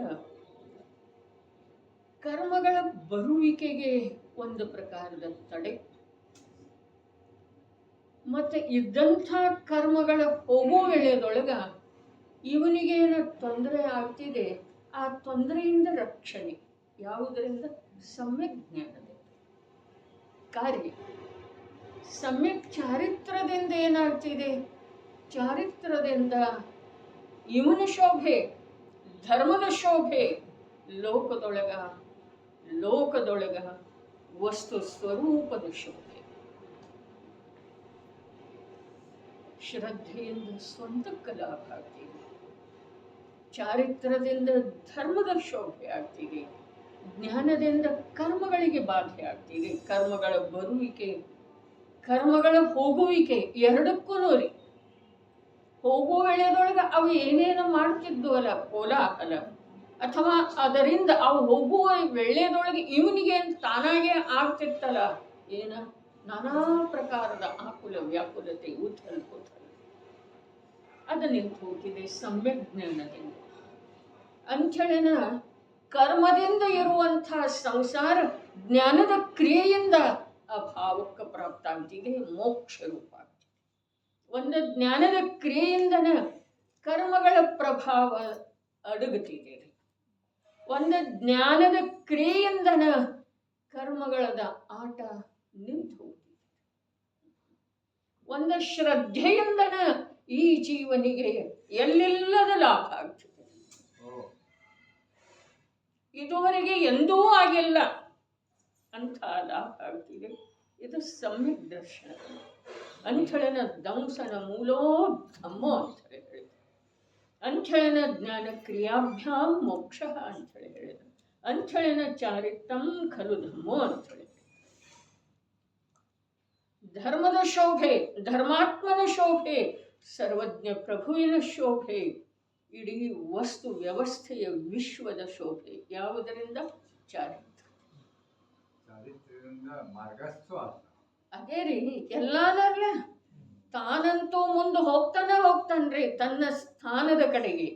Speaker 1: ಕರ್ಮಗಳ ಬರುವಿಕೆಗೆ ಒಂದು ಪ್ರಕಾರದ ತಡೆ, ಮತ್ತೆ ಇದ್ದಂಥ ಕರ್ಮಗಳ ಹೋಗುವ ವೇಳೆಯದೊಳಗ ಇವನಿಗೆ ಏನೋ ತೊಂದರೆ ಆಗ್ತಿದೆ, ಆ ತೊಂದರೆಯಿಂದ ರಕ್ಷಣೆ ಯಾವುದರಿಂದ? ಸಮ್ಯಕ್ ಜ್ಞಾನದಿಂದ ಕಾರ್ಯ. ಸಮ್ಯಕ್ ಚಾರಿತ್ರದಿಂದ ಏನಾಗ್ತಿದೆ? ಚಾರಿತ್ರದಿಂದ ಇವನ ಶೋಭೆ, ಧರ್ಮದ ಶೋಭೆ ಲೋಕದೊಳಗ ವಸ್ತು ಸ್ವರೂಪದ ಶೋಭೆ. ಶ್ರದ್ಧೆಯಿಂದ ಸ್ವಂತಕ್ಕೆ ಲಾಭ ಆಗ್ತಿದೆ, ಚಾರಿತ್ರದಿಂದ ಧರ್ಮದ ಶೋಭೆ ಆಗ್ತಿದೆ, ಜ್ಞಾನದಿಂದ ಕರ್ಮಗಳಿಗೆ ಬಾಧೆ ಆಗ್ತಿದೆ. ಕರ್ಮಗಳ ಬರುವಿಕೆ, ಕರ್ಮಗಳ ಹೋಗುವಿಕೆ ಎರಡಕ್ಕೂ ನೋಡಿ. ಹೋಗುವ ವೇಳೆಯದೊಳಗೆ ಅವು ಏನೇನು ಮಾಡ್ತಿದ್ವಲ್ಲ ಕೋಲಾಹಲ, ಅಥವಾ ಅದರಿಂದ ಅವು ಹೋಗುವ ವೇಳೆಯದೊಳಗೆ ಇವನಿಗೆ ತಾನಾಗೆ ಆಗ್ತಿತ್ತಲ್ಲ ಏನ ನಾನಾ ಪ್ರಕಾರದ ಆಕುಲ ವ್ಯಾಕುಲತೆ, ಉಥಲ್ ಪುಥಲ್, ಅದು ನಿಂತು ಹೋಗಿದೆ ಸಮ್ಯಕ್ ಜ್ಞಾನದಿಂದ. ಅಂಥೇಳಿನ ಕರ್ಮದಿಂದ ಇರುವಂಥ ಸಂಸಾರ ಜ್ಞಾನದ ಕ್ರಿಯೆಯಿಂದ ಅಭಾವಕ್ಕೆ ಪ್ರಾಪ್ತ ಆಗ್ತಿದೆ, ಮೋಕ್ಷ ರೂಪ ಆಗ್ತಿದೆ. ಒಂದು ಜ್ಞಾನದ ಕ್ರಿಯೆಯಿಂದನ ಕರ್ಮಗಳ ಪ್ರಭಾವ ಅಡಗುತ್ತಿದೆ. ಒಂದು ಜ್ಞಾನದ ಕ್ರಿಯೆಯಿಂದನ ಕರ್ಮಗಳದ ಆಟ ನಿಂತು ಹೋಗ್ತಿದೆ. ಒಂದು ಶ್ರದ್ಧೆಯಿಂದನ ಈ ಜೀವನಿಗೆ ಎಲ್ಲೆಲ್ಲದ ಲಾಭ ಆಗ್ತಿದೆ. ಇದುವರೆಗೆ ಎಂದೂ ಆಗಿಲ್ಲ ಅಂಥ ಲಾಭ ಆಗ್ತಿದೆ. ಇದು ಸಮ್ಯಕ್ ದರ್ಶನ. ಅಂಥಳನ ದಂಸನ ಮೂಲೋ ಧಮ್ಮೋ ಅಂತೇಳಿ ಹೇಳಿದ. ಅಂಥಳನ ಜ್ಞಾನ ಕ್ರಿಯಾಭ್ಯಾಂ ಮೋಕ್ಷ ಅಂತೇಳಿ ಹೇಳಿದ. ಅಂಥಳನ ಚಾರಿತ್ರಂ ಖಲು ಧಮ್ಮೋ ಅಂತೇಳಿ. ಧರ್ಮದ ಶೋಭೆ, ಧರ್ಮಾತ್ಮನ ಶೋಭೆ, ಸರ್ವಜ್ಞ ಪ್ರಭುವಿನ ಶೋಭೆ, ಇಡೀ ವಸ್ತು ವ್ಯವಸ್ಥೆಯ ವಿಶ್ವದ ಶೋಭೆ ಯಾವುದರಿಂದ? ಚಾರಿತ್ರ. ಅದೇ ರೀ, ಎಲ್ಲಾನಲ್ಲ ತಾನಂತೂ ಮುಂದೆ ಹೋಗ್ತಾನ್ರಿ ತನ್ನ ಸ್ಥಾನದ ಕಡೆಗೆ.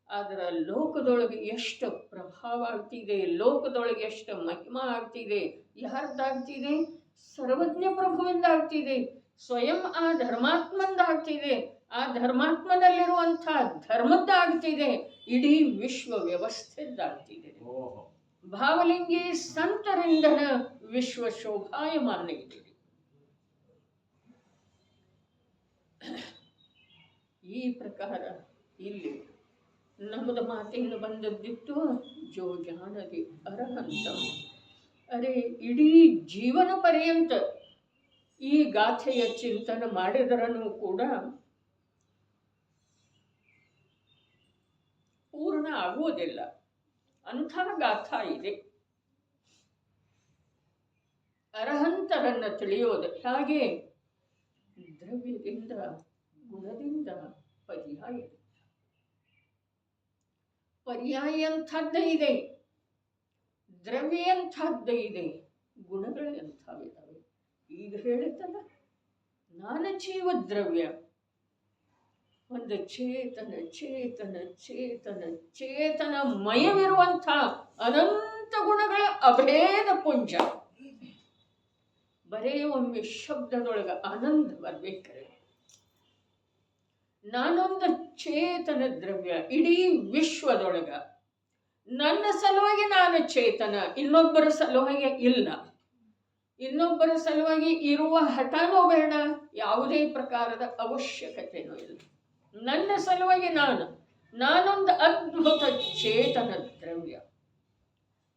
Speaker 1: ಆದ್ರ ಲೋಕದೊಳಗೆ ಎಷ್ಟು ಪ್ರಭಾವ ಆಗ್ತಿದೆ, ಲೋಕದೊಳಗೆ ಎಷ್ಟು ಮಹಿಮಾ ಆಗ್ತಿದೆ, ಯಾರ್ದಾಗ್ತಿದೆ? ಸರ್ವಜ್ಞ ಪ್ರಭುವಿಂದ ಆಗ್ತಿದೆ, ಸ್ವಯಂ ಆ ಧರ್ಮಾತ್ಮಂದ ಆಗ್ತಿದೆ, ಆ ಧರ್ಮಾತ್ಮನಲ್ಲಿರುವಂಥ ಧರ್ಮದ್ದಾಗ್ತಿದೆ, ಇಡೀ ವಿಶ್ವ ವ್ಯವಸ್ಥೆದ್ದಾಗ್ತಿದೆ. ಭಾವಲಿಂಗಿ ಸಂತರಿಂದನ ವಿಶ್ವ ಶೋಭಾಯಮಾನ ಇದೆ. ಈ ಪ್ರಕಾರ ಇಲ್ಲಿ ನಮ್ಮದು ಮಾತಿನ ಬಂದದ್ದಿತ್ತು, ಜೋ ಜಾಣದಿ ಅರಹಂತ. ಅರೆ ಇಡೀ ಜೀವನ ಪರ್ಯಂತ ಈ ಗಾಥೆಯ ಚಿಂತನೆ ಮಾಡಿದರನು ಕೂಡ ಪೂರ್ಣ ಆಗುವುದಿಲ್ಲ. ಅಂಥ ಗಾಥಾ ಇದೆ. ಅರ್ಹಂತರನ್ನ ತಿಳಿಯೋದು ಹಾಗೆ ದ್ರವ್ಯದಿಂದ ಗುಣದಿಂದ ಪರ್ಯಾಯ. ಪರ್ಯಾಯ ಅಂಥದ್ದೇ ಇದೆ, ದ್ರವ್ಯ ಅಂಥದ್ದೇ ಇದೆ, ಗುಣಗಳು ಎಂಥವಿದ್ದಾವೆ. ಈಗ ಹೇಳಿದ್ದಲ್ಲ, ನಾನು ಜೀವ ದ್ರವ್ಯ, ಒಂದು ಚೇತನ ಚೇತನ ಚೇತನ ಚೇತನಮಯವಿರುವಂಥ ಅನಂತ ಗುಣಗಳ ಅಭೇದ ಪುಂಜ. ಬರೇ ಒಮ್ಮೆ ಶಬ್ದದೊಳಗ ಆನಂದ ಬರ್ಬೇಕಾರೆ ನಾನೊಂದು ಚೇತನ ದ್ರವ್ಯ ಇಡೀ ವಿಶ್ವದೊಳಗ. ನನ್ನ ಸಲುವಾಗಿ ನಾನು ಚೇತನ, ಇನ್ನೊಬ್ಬರ ಸಲುವಾಗಿ ಇಲ್ಲ. ಇನ್ನೊಬ್ಬರ ಸಲುವಾಗಿ ಇರುವ ಹಠನೂ ಬೇಡ, ಯಾವುದೇ ಪ್ರಕಾರದ ಅವಶ್ಯಕತೆನೂ ಇಲ್ಲ. ನನ್ನ ಸಲುವಾಗಿ ನಾನೊಂದು ಅದ್ಭುತ ಚೇತನ ದ್ರವ್ಯ.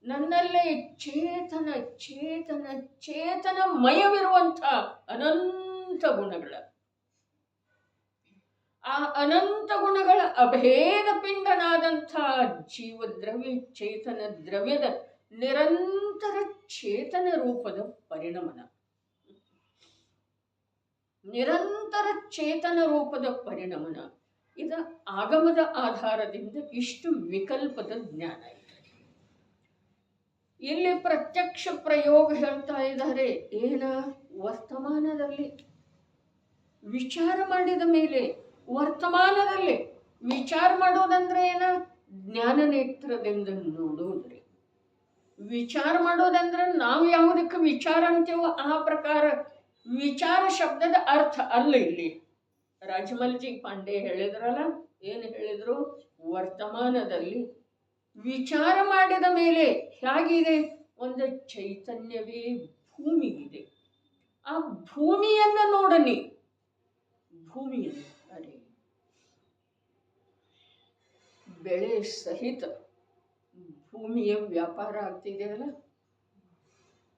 Speaker 1: ನನ್ನಲ್ಲೇ ಚೇತನ ಚೇತನ ಚೇತನಮಯವಿರುವಂಥ ಅನಂತ ಗುಣಗಳ, ಆ ಅನಂತ ಗುಣಗಳ ಅಭೇದ ಪಿಂಡನಾದಂಥ ಜೀವದ್ರವ್ಯ ಚೇತನ ದ್ರವ್ಯದ ನಿರಂತರ ಚೇತನ ರೂಪದ ಪರಿಣಮನ. ನಿರಂತರ ಚೇತನ ರೂಪದ ಪರಿಣಮನ. ಇದ ಆಗಮದ ಆಧಾರದಿಂದ ಇಷ್ಟು ವಿಕಲ್ಪದ ಜ್ಞಾನ ಇದೆ. ಇಲ್ಲಿ ಪ್ರತ್ಯಕ್ಷ ಪ್ರಯೋಗ ಹೇಳ್ತಾ ಇದ್ದಾರೆ. ಏನ ವರ್ತಮಾನದಲ್ಲಿ ವಿಚಾರ ಮಾಡಿದ ಮೇಲೆ, ವರ್ತಮಾನದಲ್ಲಿ ವಿಚಾರ ಮಾಡೋದಂದ್ರೆ ಏನ? ಜ್ಞಾನ ನೇತ್ರದಿಂದ ನೋಡೋದ್ರಿ. ವಿಚಾರ ಮಾಡೋದಂದ್ರೆ ನಾವು ಯಾವುದಕ್ಕೆ ವಿಚಾರ ಅಂತೀವೋ ಆ ಪ್ರಕಾರ ವಿಚಾರ ಶಬ್ದದ ಅರ್ಥ ಅಲ್ಲ. ಇಲ್ಲಿ ರಾಜಮಲ್ಜಿ ಪಾಂಡೆ ಹೇಳಿದ್ರಲ್ಲ, ಏನು ಹೇಳಿದ್ರು? ವರ್ತಮಾನದಲ್ಲಿ ವಿಚಾರ ಮಾಡಿದ ಮೇಲೆ ಹೇಗಿದೆ? ಒಂದು ಚೈತನ್ಯವೇ ಭೂಮಿ ಇದೆ. ಆ ಭೂಮಿಯನ್ನು ನೋಡನಿ. ಭೂಮಿಯನ್ನು ಅರೆ ಬೆಳೆ ಸಹಿತ ಭೂಮಿಯ ವ್ಯಾಪಾರ ಆಗ್ತಿದೆಯಲ್ಲ,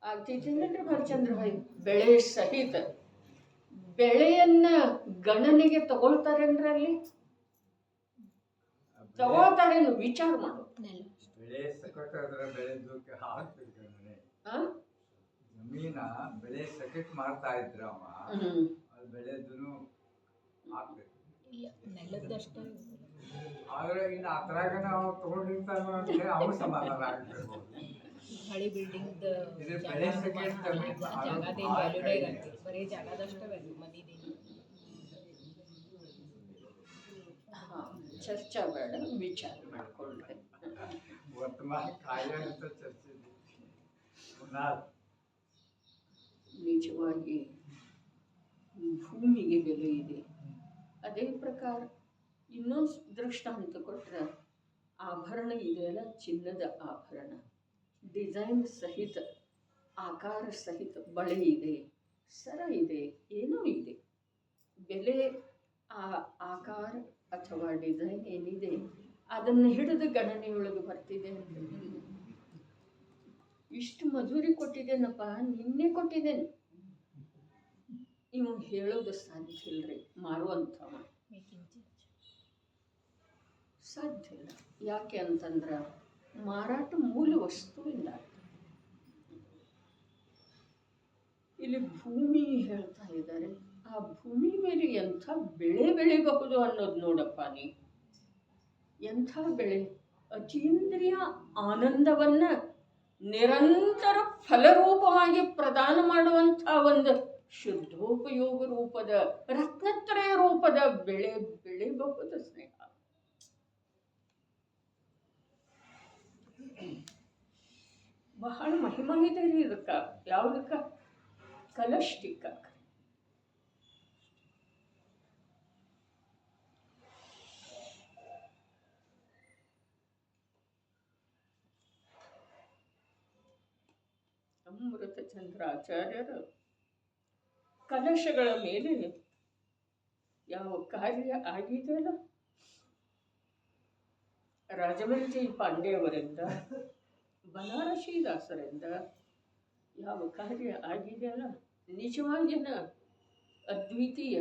Speaker 1: ಆಗ್ತಿದ್ದೇನೆ ಭರಚಂದ್ರ ಭಾಯಿ. ಬೆಳೆ ಸಹಿತ ಬೆಳೆಯನ್ನ ಗಣನೆಗೆ ತಗೊಳ್ತಾರೇನ್ರ? ಅಲ್ಲಿ ತಗೊಳ್ತಾರೇನು? ವಿಚಾರ ಮಾಡು.
Speaker 2: ಜಮೀನ ಬೆಳೆ ಸೆಕೆಟ್ ಮಾಡ್ತಾ ಇದ್ರ ಬೆಳೆದನು ಆದ್ರೆ ಇನ್ನು ಅದ್ರಾಗ ನಾವು ತಗೊಂಡಿರ್ತಾರ ಅವ್ರು ಸಮಾಧಾನ ಆಗ್ಬೇಕು.
Speaker 3: ಹಳಿ ಬಿಲ್ಡಿಂಗ್
Speaker 2: ಬೆಳೆ ಸೆಕೆಟ್
Speaker 3: ಬರೀ ಜಾಗದಷ್ಟ ವ್ಯಾಲ್ಯೂ ಮದಿದೆ.
Speaker 1: ಚರ್ಚಾ ಬೇಡ, ವಿಚಾರ ಮಾಡ್ಕೊಳ್ರಿ.
Speaker 2: ವರ್ತಮಾನ ಕಾರ್ಯ ಅಂತ ಚರ್ಚೆ.
Speaker 1: ನಿಜವಾಗಿ ಭೂಮಿಗೆ ಬೆಲೆ ಇದೆ. ಅದೇ ಪ್ರಕಾರ ಇನ್ನೊಂದು ದೃಷ್ಟಾಂತ ಕೊಟ್ಟರೆ, ಆಭರಣ ಇದೆಯಲ್ಲ, ಚಿನ್ನದ ಆಭರಣ ಡಿಸೈನ್ ಸಹಿತ, ಆಕಾರ ಸಹಿತ ಬಳೆ ಇದೆ, ಸರ ಇದೆ, ಏನೋ ಇದೆ. ಬೆಲೆ ಆ ಆಕಾರ ಅಥವಾ ಡಿಸೈನ್ ಏನಿದೆ ಅದನ್ನು ಹಿಡಿದು ಗಣನೆಯೊಳಗೆ ಬರ್ತಿದೆ ಅಂತ. ಇಷ್ಟು ಮಧುರಿ ಕೊಟ್ಟಿದ್ದೇನಪ್ಪ, ನಿನ್ನೆ ಕೊಟ್ಟಿದ್ದೇನೆ. ಇವು ಹೇಳೋದು ಸಾಧ್ಯ ಇಲ್ರಿ. ಮಾರುವಂಥವ ಸಾಧ್ಯ ಇಲ್ಲ. ಯಾಕೆ ಅಂತಂದ್ರೆ ಮಾರಾಟ ಮೂಲ ವಸ್ತುವಿಂದ. ಇಲ್ಲಿ ಭೂಮಿ ಹೇಳ್ತಾ ಇದ್ದಾರೆ. ಆ ಭೂಮಿ ಮೇಲೆ ಎಂಥ ಬೆಳೆ ಬೆಳಿಬಹುದು ಅನ್ನೋದು ನೋಡಪ್ಪ. ನೀ ಎಂಥ ಬೆಳೆ? ಅತೀಂದ್ರಿಯ ಆನಂದವನ್ನ ನಿರಂತರ ಫಲರೂಪವಾಗಿ ಪ್ರದಾನ ಮಾಡುವಂಥ ಒಂದು ಶುದ್ಧೋಪಯೋಗ ರೂಪದ ರತ್ನತ್ರಯ ರೂಪದ ಬೆಳೆ ಬೆಳೆಬಹುದು ಸ್ನೇಹ. ಬಹಳ ಮಹಿಮಾ ಇದೆ ರೀ ಇದಕ್ಕ. ಯಾವುದಕ್ಕ? ಕಲಷ್ಟಿಕ. ಅಮೃತ ಚಂದ್ರಾಚಾರ್ಯರು ಕಲಶಗಳ ಮೇಲೆ ಯಾವ ಕಾರ್ಯ ಆಗಿದೆಯಲ್ಲ, ರಾಜಮಲ್ಜಿ ಪಾಂಡೆ ಅವರಿಂದ, ಬನಾರಸಿ ದಾಸರಿಂದ ಯಾವ ಕಾರ್ಯ ಆಗಿದೆಯಲ್ಲ ನಿಜವಾಗಿನ ಅದ್ವಿತೀಯ,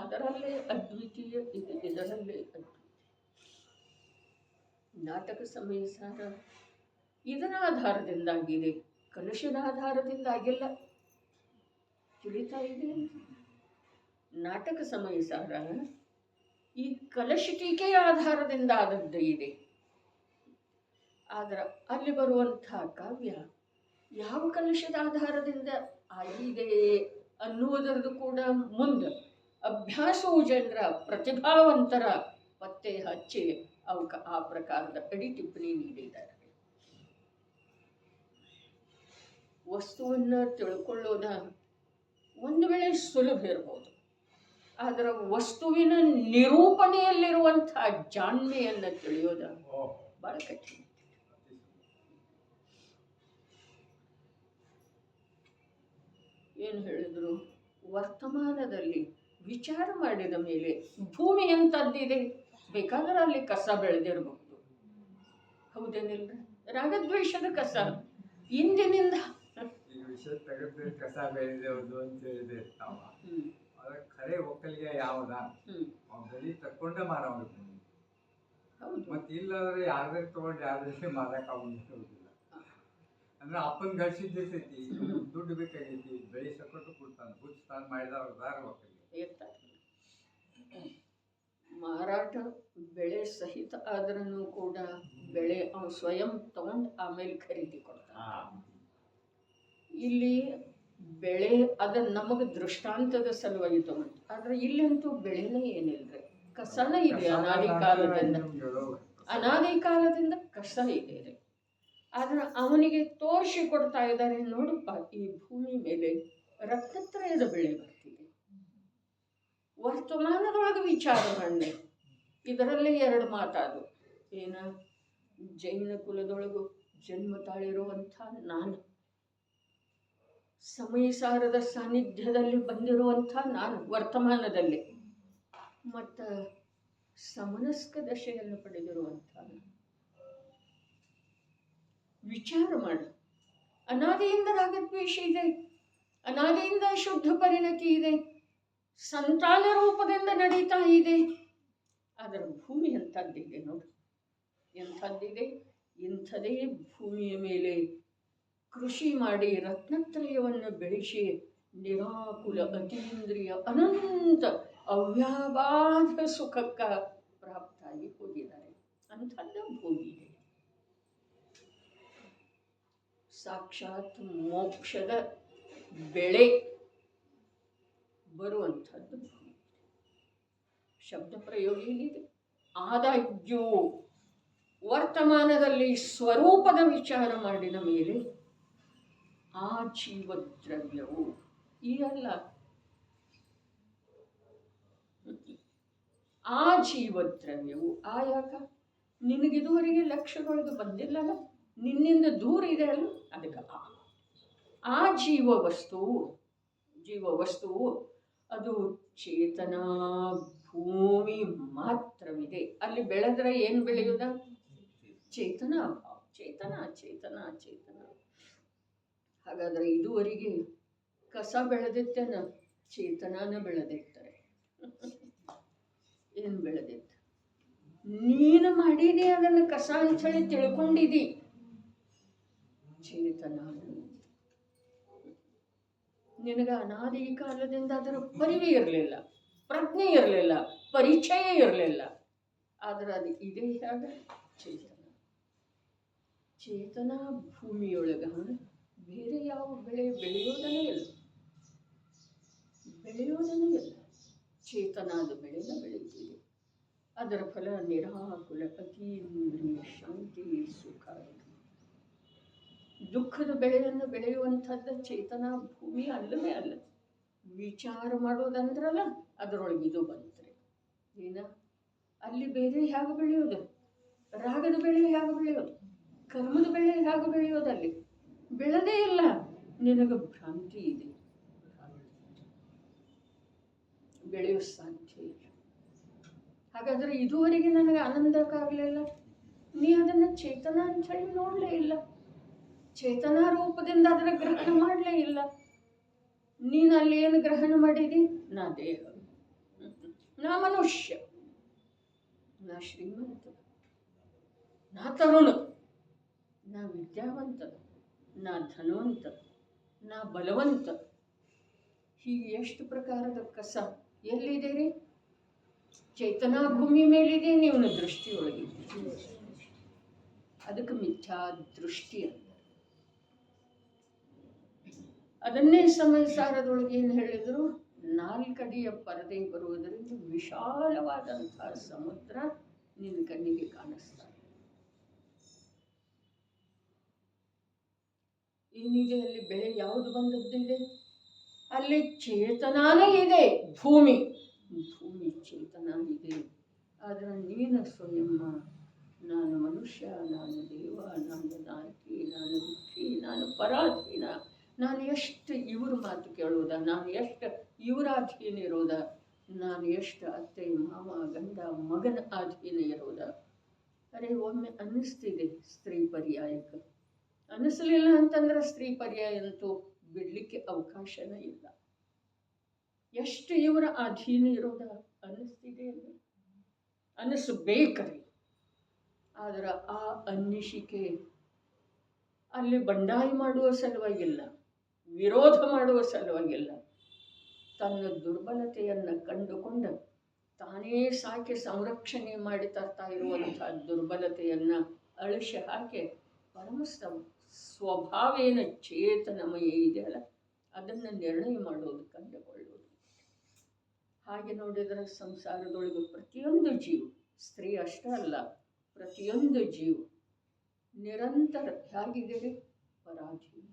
Speaker 1: ಅದರಲ್ಲೇ ಅದ್ವಿತೀಯ ಇದೆ, ಇದರಲ್ಲೇ ಅದ್ವಿತೀಯ. ನಾಟಕ ಸಮಯಸಾರ ಇದರ ಆಧಾರದಿಂದಾಗಿದೆ, ಕಲಶದ ಆಧಾರದಿಂದಾಗಿಲ್ಲ. ತಿಳಿತಾ ಇದೆ? ನಾಟಕ ಸಮಯಸಾರ ಈ ಕಲಶ ಟೀಕೆಯ ಆಧಾರದಿಂದ ಆದದ್ದು ಇದೆ. ಆದರೆ ಅಲ್ಲಿ ಬರುವಂತಹ ಕಾವ್ಯ ಯಾವ ಕಲಶದ ಆಧಾರದಿಂದ ಆಗಿದೆ ಅನ್ನುವುದರದ್ದು ಕೂಡ ಮುಂದೆ ಅಭ್ಯಾಸವು ಜನರ ಪ್ರತಿಭಾವಂತರ ಪತ್ತೆ ಹಚ್ಚಿ ಅವಕ್ಕೆ ಆ ಪ್ರಕಾರದ ಅಡಿ ಟಿಪ್ಪಣಿ ನೀಡಿದ್ದಾರೆ. ವಸ್ತುವನ್ನು ತಿಳ್ಕೊಳ್ಳೋದ ಒಂದು ವೇಳೆ ಸುಲಭ ಇರ್ಬೋದು, ಆದರೆ ವಸ್ತುವಿನ ನಿರೂಪಣೆಯಲ್ಲಿರುವಂತಹ ಜಾಣ್ಮೆಯನ್ನು ತಿಳಿಯೋದ ಬಹಳ ಕಠಿಣ. ಏನು ಹೇಳಿದ್ರು? ವರ್ತಮಾನದಲ್ಲಿ ವಿಚಾರ ಮಾಡಿದ ಮೇಲೆ ಭೂಮಿ ಎಂಥದ್ದಿದೆ, ಬೇಕಾದ್ರೆ ಅಲ್ಲಿ ಕಸ ಬೆಳೆದಿರಬಹುದು, ಹೌದೇನಿಲ್ಲ? ರಾಗದ್ವೇಷದ ಕಸ ಇಂದಿನಿಂದ
Speaker 2: ವಿಷಯ ತೆಗೆದ್ರೆ ಕಸ ಬೆಳೆದವ್ರದ್ದು ಅಂತ ಹೇಳಿದೆ ಇರ್ತಾವ. ಅದ್ರ ಖರೆ ಒಕ್ಕಲಿಗೆ ಯಾವ್ದ ಬೆಳಿ ತಕ್ಕೊಂಡ ಮಾರವ್ರು. ಮತ್ತೆ ಇಲ್ಲಾದ್ರೆ ಯಾರೇ ತಗೊಂಡು ಯಾರೇ ಮಾರಕ್ ಆಗುದಿಲ್ಲ. ಅಂದ್ರೆ ಅಪ್ಪನ ಗಳಿಸಿದ್ದೆ ಸೈತಿ, ದುಡ್ಡು ಬೇಕಾಗೈತಿ, ಬೆಳಿ ಸಕೊಟ್ಟು ಕೊಡ್ತಾನೆ, ಬುಚ್ತಾನ ಮಾಡಿದವ್ರದಾರ ಒಕ್ಕಲಿಗೆ
Speaker 1: ಮಾರಾಟ ಬೆಳೆ ಸಹಿತ ಆದ್ರೂ ಕೂಡ ಬೆಳೆ ಅವ್ನು ಸ್ವಯಂ ತಗೊಂಡು ಆಮೇಲೆ ಖರೀದಿ ಕೊಡ್ತಾನೆ. ಇಲ್ಲಿ ಬೆಳೆ ಅದನ್ನ ನಮಗೆ ದೃಷ್ಟಾಂತದ ಸಲುವಾಗಿ ತಗೊಂಡು, ಆದ್ರೆ ಇಲ್ಲಂತೂ ಬೆಳೆನೇ ಏನಿಲ್ರಿ, ಕಸನ ಇದೆ. ಅನಾದಿ ಕಾಲದಿಂದ ಕಸ ಇದೆ ರೀ. ಆದ್ರೆ ಅವನಿಗೆ ತೋರಿಸಿ ಕೊಡ್ತಾ ಇದ್ದಾರೆ, ನೋಡಪ್ಪ ಈ ಭೂಮಿ ಮೇಲೆ ರಕ್ತತ್ರಯದ ಬೆಳೆ ಬರ್ತಿದೆ, ವರ್ತಮಾನದೊಳಗೆ ವಿಚಾರ ಮಾಡಿ. ಇದರಲ್ಲೇ ಎರಡು ಮಾತಾದು, ಏನ ಜೈನ ಕುಲದೊಳಗು ಜನ್ಮ ತಾಳಿರುವಂಥ ನಾನು, ಸಮಯಸಾರದ ಸಾನ್ನಿಧ್ಯದಲ್ಲಿ ಬಂದಿರುವಂಥ ನಾನು ವರ್ತಮಾನದಲ್ಲಿ, ಮತ್ತು ಸಮನಸ್ಕ ದಶೆಯನ್ನು ಪಡೆದಿರುವಂಥ ವಿಚಾರ ಮಾಡು. ಅನಾದಿಯಿಂದ ರಾಗದ್ವೇಷ ಇದೆ, ಅನಾದಿಯಿಂದ ಶುದ್ಧ ಪರಿಣತಿ ಇದೆ, ಸಂತಾನ ರೂಪದಿಂದ ನಡೀತಾ ಇದೆ. ಅದರ ಭೂಮಿ ಎಂಥದ್ದಿದೆ ನೋಡಿ, ಎಂಥದ್ದಿದೆ. ಇಂಥದೇ ಭೂಮಿಯ ಮೇಲೆ ಕೃಷಿ ಮಾಡಿ ರತ್ನತ್ರಯವನ್ನು ಬೆಳೆಸಿ ನಿರಾಕುಲ ಅತೀಂದ್ರಿಯ ಅನಂತ ಅವ್ಯಾಬಾಧ ಸುಖಕ್ಕೆ ಪ್ರಾಪ್ತಾಗಿ ಹೋಗಿದ್ದಾರೆ. ಅಂಥದ್ದ ಭೂಮಿ ಇದೆ. ಸಾಕ್ಷಾತ್ ಮೋಕ್ಷದ ಬೆಳೆ ಬರುವಂಥದ್ದು ಭೂಮಿ. ಶಬ್ದ ಪ್ರಯೋಗ ಏನಿದೆ? ಆದಾಗ್ಯೂ ವರ್ತಮಾನದಲ್ಲಿ ಸ್ವರೂಪದ ವಿಚಾರ ಮಾಡಿದ ಮೇಲೆ ಆ ಜೀವದ್ರವ್ಯವು ಈಗಲ್ಲ, ಆ ಜೀವದ್ರವ್ಯವು ಆಯಾಕ ನಿನಗಿದುವರೆಗೆ ಲಕ್ಷದೊಳಗೆ ಬಂದಿಲ್ಲಲ್ಲ, ನಿನ್ನಿಂದ ದೂರ ಇದೆ ಅಲ್ಲ, ಅದಕ್ಕೆ ಆ ಜೀವವಸ್ತುವು ಅದು ಚೇತನ ಭೂಮಿ ಮಾತ್ರವಿದೆ. ಅಲ್ಲಿ ಬೆಳೆದ್ರೆ ಏನು ಬೆಳೆಯುವುದ? ಚೇತನ ಅಭಾವ, ಚೇತನ ಚೇತನ ಚೇತನ. ಹಾಗಾದರೆ ಇದುವರೆಗೆ ಕಸ ಬೆಳೆದಿತ್ತೇನ? ಚೇತನನ ಬೆಳೆದಿರ್ತಾರೆ. ಏನು ಬೆಳೆದಿತ್ತು? ನೀನು ಮಾಡಿದೆ ಅದನ್ನು ಕಸ ಅಂಥೇಳಿ ತಿಳ್ಕೊಂಡಿದ್ದಿ. ಚೇತನ ನಿನಗೆ ಅನಾದಿ ಕಾಲದಿಂದ ಅದರ ಪರಿವೆ ಇರಲಿಲ್ಲ, ಪ್ರಜ್ಞೆ ಇರಲಿಲ್ಲ, ಪರಿಚಯ ಇರಲಿಲ್ಲ. ಆದರೆ ಅದು ಇದೇ ಹೇಗೆ? ಚೇತನ ಭೂಮಿಯೊಳಗೆ ಬೇರೆ ಯಾವ ಬೆಳೆ ಬೆಳೆಯೋದನೇ ಇಲ್ಲ. ಚೇತನಾದ ಬೆಳೆನ ಬೆಳೆಯುತ್ತಿದೆ. ಅದರ ಫಲ ನಿರಾಕುಲ ಅತೀಂದ್ರಿಯ ಶಾಂತಿ ಸುಖ. ದುಃಖದ ಬೆಳೆಯನ್ನು ಬೆಳೆಯುವಂಥದ್ದು ಚೇತನ ಭೂಮಿ ಅಲ್ಲವೇ ಅಲ್ಲ. ವಿಚಾರ ಮಾಡೋದಂದ್ರಲ್ಲ, ಅದರೊಳಗೆ ಇದು ಬಂತ್ರೆ. ಏನ ಅಲ್ಲಿ ಬೇರೆ ಹೇಗೆ ಬೆಳೆಯೋದು? ರಾಗದ ಬೆಳೆ ಹೇಗೆ ಬೆಳೆಯೋದು? ಕರ್ಮದ ಬೆಳೆ ಹೇಗೆ ಬೆಳೆಯೋದಲ್ಲಿ ಬೆಳೆದೇ ಇಲ್ಲ. ನಿನಗೆ ಭ್ರಾಂತಿ ಇದೆ, ಬೆಳೆಯೋ ಸಾಧ್ಯ ಇಲ್ಲ. ಹಾಗಾದರೆ ಇದುವರೆಗೆ ನನಗೆ ಆನಂದಕ್ಕಾಗಲಿಲ್ಲ, ನೀ ಅದನ್ನು ಚೇತನ ಅಂತ ಹೇಳಿ ನೋಡಲೇ ಇಲ್ಲ. ಚೇತನಾ ರೂಪದಿಂದ ಅದರ ಗ್ರಹಣ ಮಾಡಲೇ ಇಲ್ಲ. ನೀನು ಅಲ್ಲಿ ಏನು ಗ್ರಹಣ ಮಾಡಿದಿ? ನಾ ದೇಹ, ನಾ ಮನುಷ್ಯ, ನಾ ಶ್ರೀಮಂತ, ನಾ ತರುಣ, ನಾ ವಿದ್ಯಾವಂತ, ನಾ ಧನವಂತ, ನಾ ಬಲವಂತ. ಹೀಗೆ ಎಷ್ಟು ಪ್ರಕಾರದ ಕಸ ಎಲ್ಲಿದೆ ರೀ? ಚೇತನಾ ಭೂಮಿ ಮೇಲಿದೆ, ನೀವು ದೃಷ್ಟಿಯೊಳಗಿದೆ. ಅದಕ್ಕೆ ಮಿಥ್ಯಾ ದೃಷ್ಟಿ ಅಂತ. ಅದನ್ನೇ ಸಮಯಸಾರದೊಳಗೆ ಏನು ಹೇಳಿದ್ರು? ನಾಲ್ಕಡಿಯ ಪರದೆ ಬರುವುದರಿಂದ ವಿಶಾಲವಾದಂತಹ ಸಮುದ್ರ ನಿನ್ನ ಕಣ್ಣಿಗೆ ಕಾಣಿಸ್ತಾರೆ. ಏನಿದೆ ಅಲ್ಲಿ? ಬೆಳೆ ಯಾವುದು ಬಂದದ್ದಿದೆ? ಅಲ್ಲಿ ಚೇತನಾನೇ ಇದೆ. ಭೂಮಿ ಚೇತನ ಇದೆ. ಆದರೆ ನೀನು ಸ್ವಯಂ ನಾನು ಮನುಷ್ಯ, ನಾನು ದೇವ, ನಾನು ನಾಯಕಿ, ನಾನು ದುಃಖಿ, ನಾನು ಪರಾಧೀನ, ನಾನು ಎಷ್ಟು ಇವ್ರ ಮಾತು ಕೇಳೋದ, ನಾನು ಎಷ್ಟು ಇವರ ಅಧೀನ ಇರೋದ, ನಾನು ಎಷ್ಟು ಅತ್ತೆ ಮಾವ ಗಂಡ ಮಗನ ಅಧೀನ ಇರೋದ. ಅರೆ ಒಮ್ಮೆ ಅನ್ನಿಸ್ತಿದೆ ಸ್ತ್ರೀ ಪರ್ಯಾಯಕ್ಕೆ. ಅನ್ನಿಸ್ಲಿಲ್ಲ ಅಂತಂದ್ರೆ ಸ್ತ್ರೀ ಪರ್ಯಾಯ ಅಂತೂ ಬಿಡಲಿಕ್ಕೆ ಅವಕಾಶನೇ ಇಲ್ಲ. ಎಷ್ಟು ಇವರ ಅಧೀನ ಇರೋದ ಅನ್ನಿಸ್ತಿದೆ ಅಂದರೆ ಅನ್ನಿಸ್ಬೇಕ್ರಿ. ಆದ್ರೆ ಆ ಅನ್ನಿಸಿಕೆ ಅಲ್ಲಿ ಬಂಡಾಯ ಮಾಡುವ ಸಲುವಾಗಿಲ್ಲ, ವಿರೋಧ ಮಾಡುವ ಸಲುವಾಗಿಲ್ಲ. ತನ್ನ ದುರ್ಬಲತೆಯನ್ನು ಕಂಡುಕೊಂಡು ತಾನೇ ಸಾಕಿ ಸಂರಕ್ಷಣೆ ಮಾಡಿ ತರ್ತಾ ಇರುವಂಥ ದುರ್ಬಲತೆಯನ್ನು ಅಳಿಸಿ ಹಾಕಿ ಪರಮ ಸ್ವಭಾವೇನ ಚೇತನಮಯ ಇದೆಯಲ್ಲ ಅದನ್ನು ನಿರ್ಣಯ ಮಾಡೋದು, ಕಂಡುಕೊಳ್ಳೋದು. ಹಾಗೆ ನೋಡಿದರೆ ಸಂಸಾರದೊಳಗೆ ಪ್ರತಿಯೊಂದು ಜೀವ, ಸ್ತ್ರೀ ಅಷ್ಟೇ ಅಲ್ಲ, ಪ್ರತಿಯೊಂದು ಜೀವ ನಿರಂತರ ಹೇಗಿದೆ? ಪರಾಧೀನ.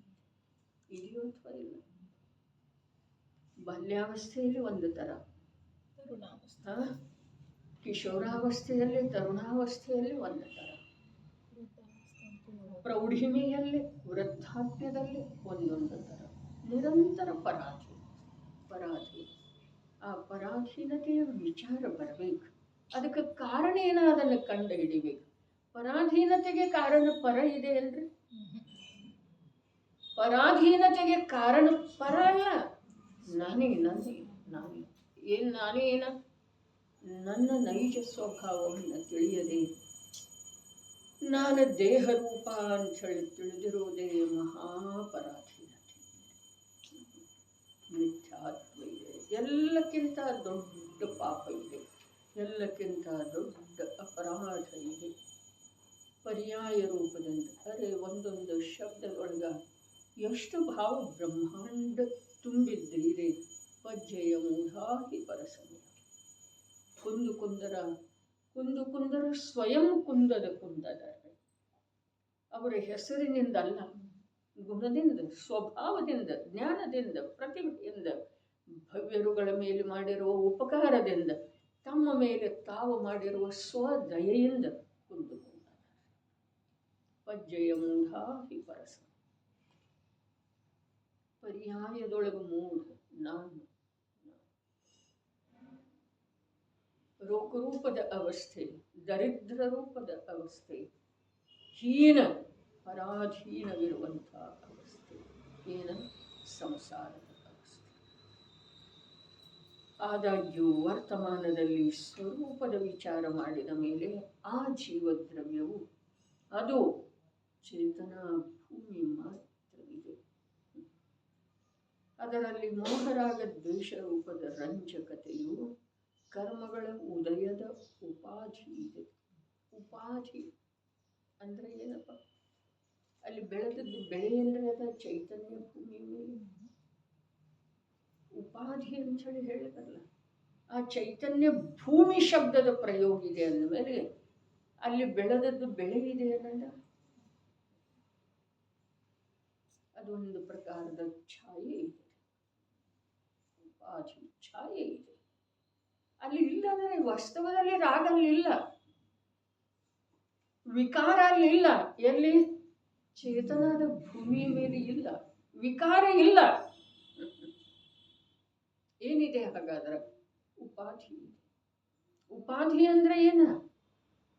Speaker 1: ಇದೆಯೋ ಅಥವಾ ಇಲ್ಲ? ಬಾಲ್ಯಾವಸ್ಥೆಯಲ್ಲಿ ಒಂದು ಥರ, ಕಿಶೋರಾವಸ್ಥೆಯಲ್ಲಿ, ತರುಣಾವಸ್ಥೆಯಲ್ಲಿ ಒಂದು ಥರ, ಪ್ರೌಢಿಮೆಯಲ್ಲಿ, ವೃದ್ಧಾಪ್ಯದಲ್ಲಿ ಒಂದೊಂದು ಥರ, ನಿರಂತರ ಪರಾಧೀನ. ಆ ಪರಾಧೀನತೆಯ ವಿಚಾರ ಬರಬೇಕು. ಅದಕ್ಕೆ ಕಾರಣ ಏನೋ ಅದನ್ನು ಕಂಡು ಹಿಡಿಬೇಕು. ಪರಾಧೀನತೆಗೆ ಕಾರಣ ಪರ ಇದೆ ಅಲ್ರಿ? ಪರಾಧೀನತೆಗೆ ಕಾರಣ ಪರ ಅಲ್ಲ, ನಾನೇ ಏನು ನಾನೇ ಏನ ನನ್ನ ನೈಜ ಸ್ವಭಾವವನ್ನು ತಿಳಿಯದೆ ನಾನು ದೇಹ ರೂಪ ಅಂಥೇಳಿ ತಿಳಿದಿರುವುದೇ ಮಹಾಪರಾಧೀನತೆ. ಮಿಥ್ಯಾತ್ವ ಇದೆ, ಎಲ್ಲಕ್ಕಿಂತ ದೊಡ್ಡ ಪಾಪ ಇದೆ, ಎಲ್ಲಕ್ಕಿಂತ ದೊಡ್ಡ ಅಪರಾಧ ಇದೆ. ಪರ್ಯಾಯ ರೂಪದಿಂದ ಅರೆ ಒಂದೊಂದು ಶಬ್ದದೊಳಗ ಎಷ್ಟು ಭಾವ ಬ್ರಹ್ಮಾಂಡ ತುಂಬಿದ್ದಿದೆ. ಪಜ್ಜೆಯ ಮೂಢಾಹಿ ಪರಸಮಯ, ಕುಂದು ಕುಂದರ ಸ್ವಯಂ ಕುಂದದ ಅವರ ಹೆಸರಿನಿಂದಲ್ಲ, ಗುಣದಿಂದ, ಸ್ವಭಾವದಿಂದ, ಜ್ಞಾನದಿಂದ, ಪ್ರತಿಭೆಯಿಂದ, ಭವ್ಯರುಗಳ ಮೇಲೆ ಮಾಡಿರುವ ಉಪಕಾರದಿಂದ, ತಮ್ಮ ಮೇಲೆ ತಾವು ಮಾಡಿರುವ ಸ್ವದಯೆಯಿಂದ ಕುಂದುಕೊಂಡ ಪಜ್ಜೆಯ ಮೂಢಾಹಿ ಪರಸ. ಪರ್ಯಾಯದೊಳಗೆ ಮೂಢ ನಾನು, ರೋಗರೂಪದ ಅವಸ್ಥೆ, ದರಿದ್ರ ರೂಪದ ಅವಸ್ಥೆ, ಹೀನ ಪರಾಧೀನವಿರುವಂಥ ಅವಸ್ಥೆ, ಏನ ಸಂಸಾರದ ಅವಸ್ಥೆ. ಆದಾಗ್ಯೂ ವರ್ತಮಾನದಲ್ಲಿ ಸ್ವರೂಪದ ವಿಚಾರ ಮಾಡಿದ ಮೇಲೆ ಆ ಜೀವದ್ರವ್ಯವು ಅದು ಚೇತನಾ ಭೂಮಿ ಮಾತ್ರವಿದೆ. ಅದರಲ್ಲಿ ಮೋಹರಾಗ ದ್ವೇಷ ರೂಪದ ರಂಜಕತೆಯು ಕರ್ಮಗಳ ಉದಯದ ಉಪಾಧಿ ಇದೆ. ಉಪಾಧಿ ಅಂದರೆ ಏನಪ್ಪ? ಅಲ್ಲಿ ಬೆಳೆದದ್ದು ಬೆಳೆ ಅಂದರೆ ಅದ ಚೈತನ್ಯ ಭೂಮಿ ಮೇಲೆ ಉಪಾಧಿ ಅಂತೇಳಿ ಹೇಳಿದಾರಲ್ಲ. ಆ ಚೈತನ್ಯ ಭೂಮಿ ಶಬ್ದದ ಪ್ರಯೋಗ ಇದೆ ಅಂದಮೇಲೆ ಅಲ್ಲಿ ಬೆಳೆದದ್ದು ಬೆಳೆ ಇದೆ ಅನ್ನೋದ ಅದೊಂದು ಪ್ರಕಾರದ ಛಾಯೆ ಇದೆ. ಉಪಾಧಿ ಛಾಯೆ ಇದೆ ಅಲ್ಲಿ. ಇಲ್ಲ ಅಂದರೆ ವಾಸ್ತವದಲ್ಲಿ ರಾಗ ಅಲ್ಲಿಲ್ಲ, ವಿಕಾರ ಅಲ್ಲಿಲ್ಲ. ಎಲ್ಲಿ? ಚೇತನದ ಭೂಮಿಯ ಮೇಲೆ ಇಲ್ಲ, ವಿಕಾರ ಇಲ್ಲ. ಏನಿದೆ ಹಾಗಾದ್ರೆ? ಉಪಾಧಿ. ಉಪಾಧಿ ಅಂದ್ರೆ ಏನ?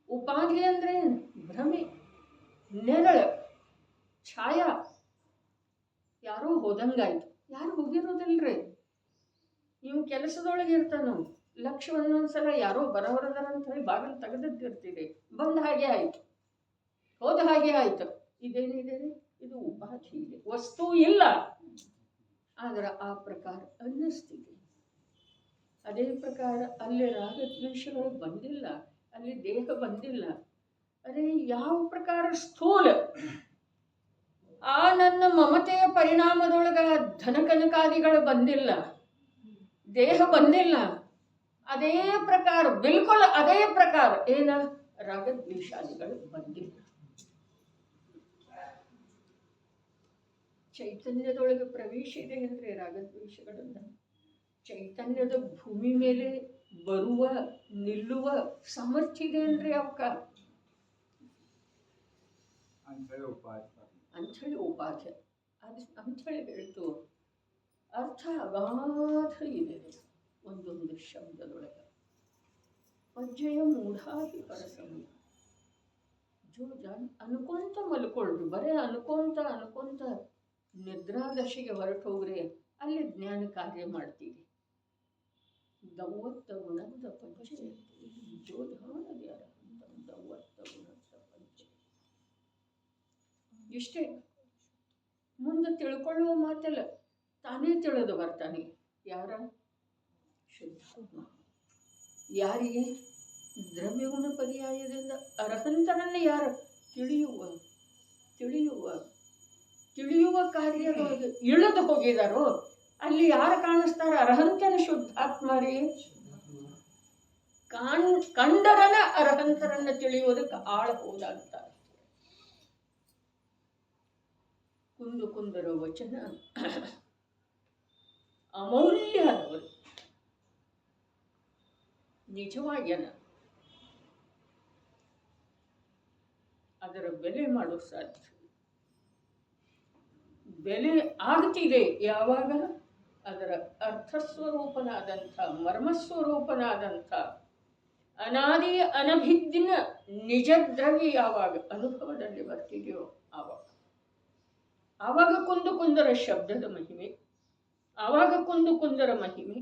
Speaker 1: ಉಪಾಧಿ ಅಂದ್ರೆ ಏನು? ಭ್ರಮೆ, ನೆರಳು. ಛಾಯಾ ಯಾರೋ ಹೋದಂಗಾಯ್ತು. ಯಾರು ಹೋಗಿರೋದಿಲ್ರಿ. ನೀವು ಕೆಲಸದೊಳಗೆ ಇರ್ತಾನೋ ಲಕ್ಷ ಒಂದೊಂದ್ಸಲ ಯಾರೋ ಬರೋರದಾರ ಅಂತ ಹೇಳಿ ಬಾಗಿಲು ತೆಗೆದಿರ್ತೀರಿ, ಬಂದ ಹಾಗೆ ಆಯ್ತು, ಹೋದ ಹಾಗೆ ಆಯ್ತು. ಇದೇನಿದೆ ರೀ? ಇದು ಉಪಾಧಿ ಇದೆ, ವಸ್ತು ಇಲ್ಲ. ಆದ್ರೆ ಆ ಪ್ರಕಾರ ಅನ್ನಿಸ್ತಿದೆ. ಅದೇ ಪ್ರಕಾರ ಅಲ್ಲಿ ರಾಗದ್ವೇಷಗಳು ಬಂದಿಲ್ಲ, ಅಲ್ಲಿ ದೇಹ ಬಂದಿಲ್ಲ. ಅದೇ ಯಾವ ಪ್ರಕಾರ ಸ್ಥೂಲ ಆ ನನ್ನ ಮಮತೆಯ ಪರಿಣಾಮದೊಳಗ ಧನಕನಕಾದಿಗಳು ಬಂದಿಲ್ಲ, ದೇಹ ಬಂದಿಲ್ಲ. ಅದೇ ಪ್ರಕಾರ ಬಿಲ್ಕುಲ್ ಅದೇ ಪ್ರಕಾರ ಏನ ರಾಗದ್ವೇಷಾದಿಗಳು ಬಂದಿಲ್ಲ. ಚೈತನ್ಯದೊಳಗೆ ಪ್ರವೇಶ ಇದೆ ಅಂದ್ರೆ ರಾಗದ್ವೇಷಗಳನ್ನ ಚೈತನ್ಯದ ಭೂಮಿ ಮೇಲೆ ಬರುವ ನಿಲ್ಲುವ ಸಾಮರ್ಥ್ಯ ಇದೆ ಅಂದ್ರೆ ಅವಕ್ಕ ಅಂಥೇಳಿ ಉಪಾಧ್ಯ ಅದು ಅಂಥೇಳಿ ಹೇಳ್ತು. ಅರ್ಥ ಅಗಾಧ ಇದೆ ಒಂದೊಂದು ಶಬ್ದದೊಳಗೆ. ಅಜ್ಜಯ ಮೂಢಾಹಿ ಪರಸಮಿ ಜೋ ಜಾನ್ ಅನ್ಕೊಂತ ಮಲ್ಕೊಳ್ರಿ, ಬರೇ ಅನ್ಕೊಂತ ನಿದ್ರಾದಶೆಗೆ ಹೊರಟು ಹೋಗ್ರಿ, ಅಲ್ಲಿ ಜ್ಞಾನ ಕಾರ್ಯ ಮಾಡ್ತೀವಿ. ದೌವತ್ತ ಗುಣದ ಪಂಚ ಜೋಧಾನದ್ಯಾರ ದೌವತ್ತ ಗುಣದ ಪಂಚ. ಇಷ್ಟೇ, ಮುಂದೆ ತಿಳ್ಕೊಳ್ಳುವ ಮಾತಲ್ಲ, ತಾನೇ ತಿಳಿದು ಬರ್ತಾನೆ. ಯಾರ? ಶುದ್ಧಾತ್ಮ. ಯಾರಿಗೆ? ದ್ರವ್ಯಗುಣ ಪರ್ಯಾಯದಿಂದ ಅರ್ಹಂತರನ್ನ ಯಾರು ತಿಳಿಯುವ ಕಾರ್ಯದೊಳಗೆ ಇಳಿದು ಹೋಗಿದಾರೋ ಅಲ್ಲಿ ಯಾರು ಕಾಣಿಸ್ತಾರ? ಅರ್ಹಂತನ ಶುದ್ಧಾತ್ಮರೇ. ಕಂಡರನ ಅರ್ಹಂತರನ್ನ ತಿಳಿಯುವುದಕ್ಕೆ ಆಳ ಹೋದಂತ. ಕುಂದರ ವಚನ ಅಮೌಲ್ಯ ಅದವರು, ನಿಜವಾಗ್ಯನ ಅದರ ಬೆಲೆ ಮಾಡೋ ಸಾಧ್ಯ. ಬೆಲೆ ಆಗ್ತಿದೆ ಯಾವಾಗ ಅದರ ಅರ್ಥಸ್ವರೂಪನಾದಂಥ ಮರ್ಮಸ್ವರೂಪನಾದಂಥ ಅನಾದಿ ಅನಭಿದ್ದಿನ ನಿಜ ದ್ರವ್ಯ ಯಾವಾಗ ಅನುಭವದಲ್ಲಿ ಬರ್ತಿದೆಯೋ ಆವಾಗ ಕುಂದರ ಶಬ್ದದ ಮಹಿಮೆ, ಆವಾಗ ಕುಂದರ ಮಹಿಮೆ.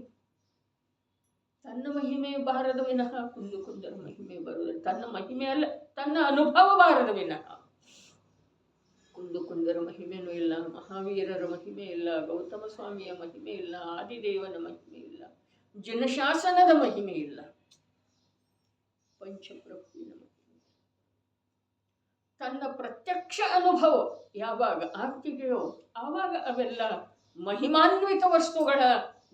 Speaker 1: ತನ್ನ ಮಹಿಮೆ ಬಾರದ ವಿನಃ ಕುಂದರ ಮಹಿಮೆ ಬರುವುದಿಲ್ಲ. ತನ್ನ ಮಹಿಮೆ ಅಲ್ಲ, ತನ್ನ ಅನುಭವ ಬಾರದ ವಿನಃ ಕುಂದರ ಮಹಿಮೆನೂ ಇಲ್ಲ, ಮಹಾವೀರರ ಮಹಿಮೆ ಇಲ್ಲ, ಗೌತಮ ಸ್ವಾಮಿಯ ಮಹಿಮೆ ಇಲ್ಲ, ಆದಿದೇವನ ಮಹಿಮೆ ಇಲ್ಲ, ಜನಶಾಸನದ ಮಹಿಮೆ ಇಲ್ಲ, ಪಂಚಪ್ರಭುವಿನ ಮಹಿಮೆ. ತನ್ನ ಪ್ರತ್ಯಕ್ಷ ಅನುಭವ ಯಾವಾಗ ಆಗ್ತಿದೆಯೋ ಆವಾಗ ಅವೆಲ್ಲ ಮಹಿಮಾನ್ವಿತ ವಸ್ತುಗಳ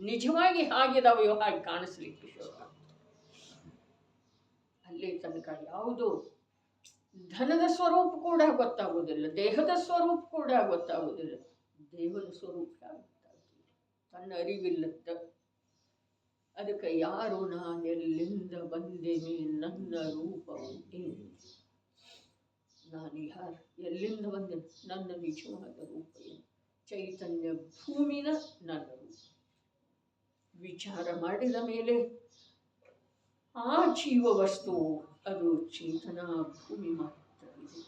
Speaker 1: ನಿಜವಾಗಿ ಹಾಗಿದಾವೆಯೋ ಹಾಗೆ ಕಾಣಿಸ್ಲಿಕ್ಕೆ ಶುರು. ಅಲ್ಲಿ ತನಕ ಯಾವುದು ಧನದ ಸ್ವರೂಪ ಕೂಡ ಗೊತ್ತಾಗುವುದಿಲ್ಲ, ದೇಹದ ಸ್ವರೂಪ ಕೂಡ ಗೊತ್ತಾಗುವುದಿಲ್ಲ, ದೇವದ ಸ್ವರೂಪ ಗೊತ್ತಾಗ್ತದೆ, ತನ್ನ ಅರಿವಿಲ್ಲದ. ಅದಕ್ಕೆ ಯಾರು ನಾನೆಲ್ಲಿಂದ ಬಂದೇನೆ, ನನ್ನ ರೂಪವು ಏನು, ನಾನು ಯಾರು, ಎಲ್ಲಿಂದ ಬಂದೆ, ನನ್ನ ನಿಜವಾದ ರೂಪ ಏನು, ಚೈತನ್ಯ ಭೂಮಿನ ನನ್ನ ರೂಪ. ವಿಚಾರ ಮಾಡಿದ ಮೇಲೆ ಆ ಜೀವ ವಸ್ತು ಅದು ಚೇತನ ಭೂಮಿ ಮಾತ್ರವಿದೆ.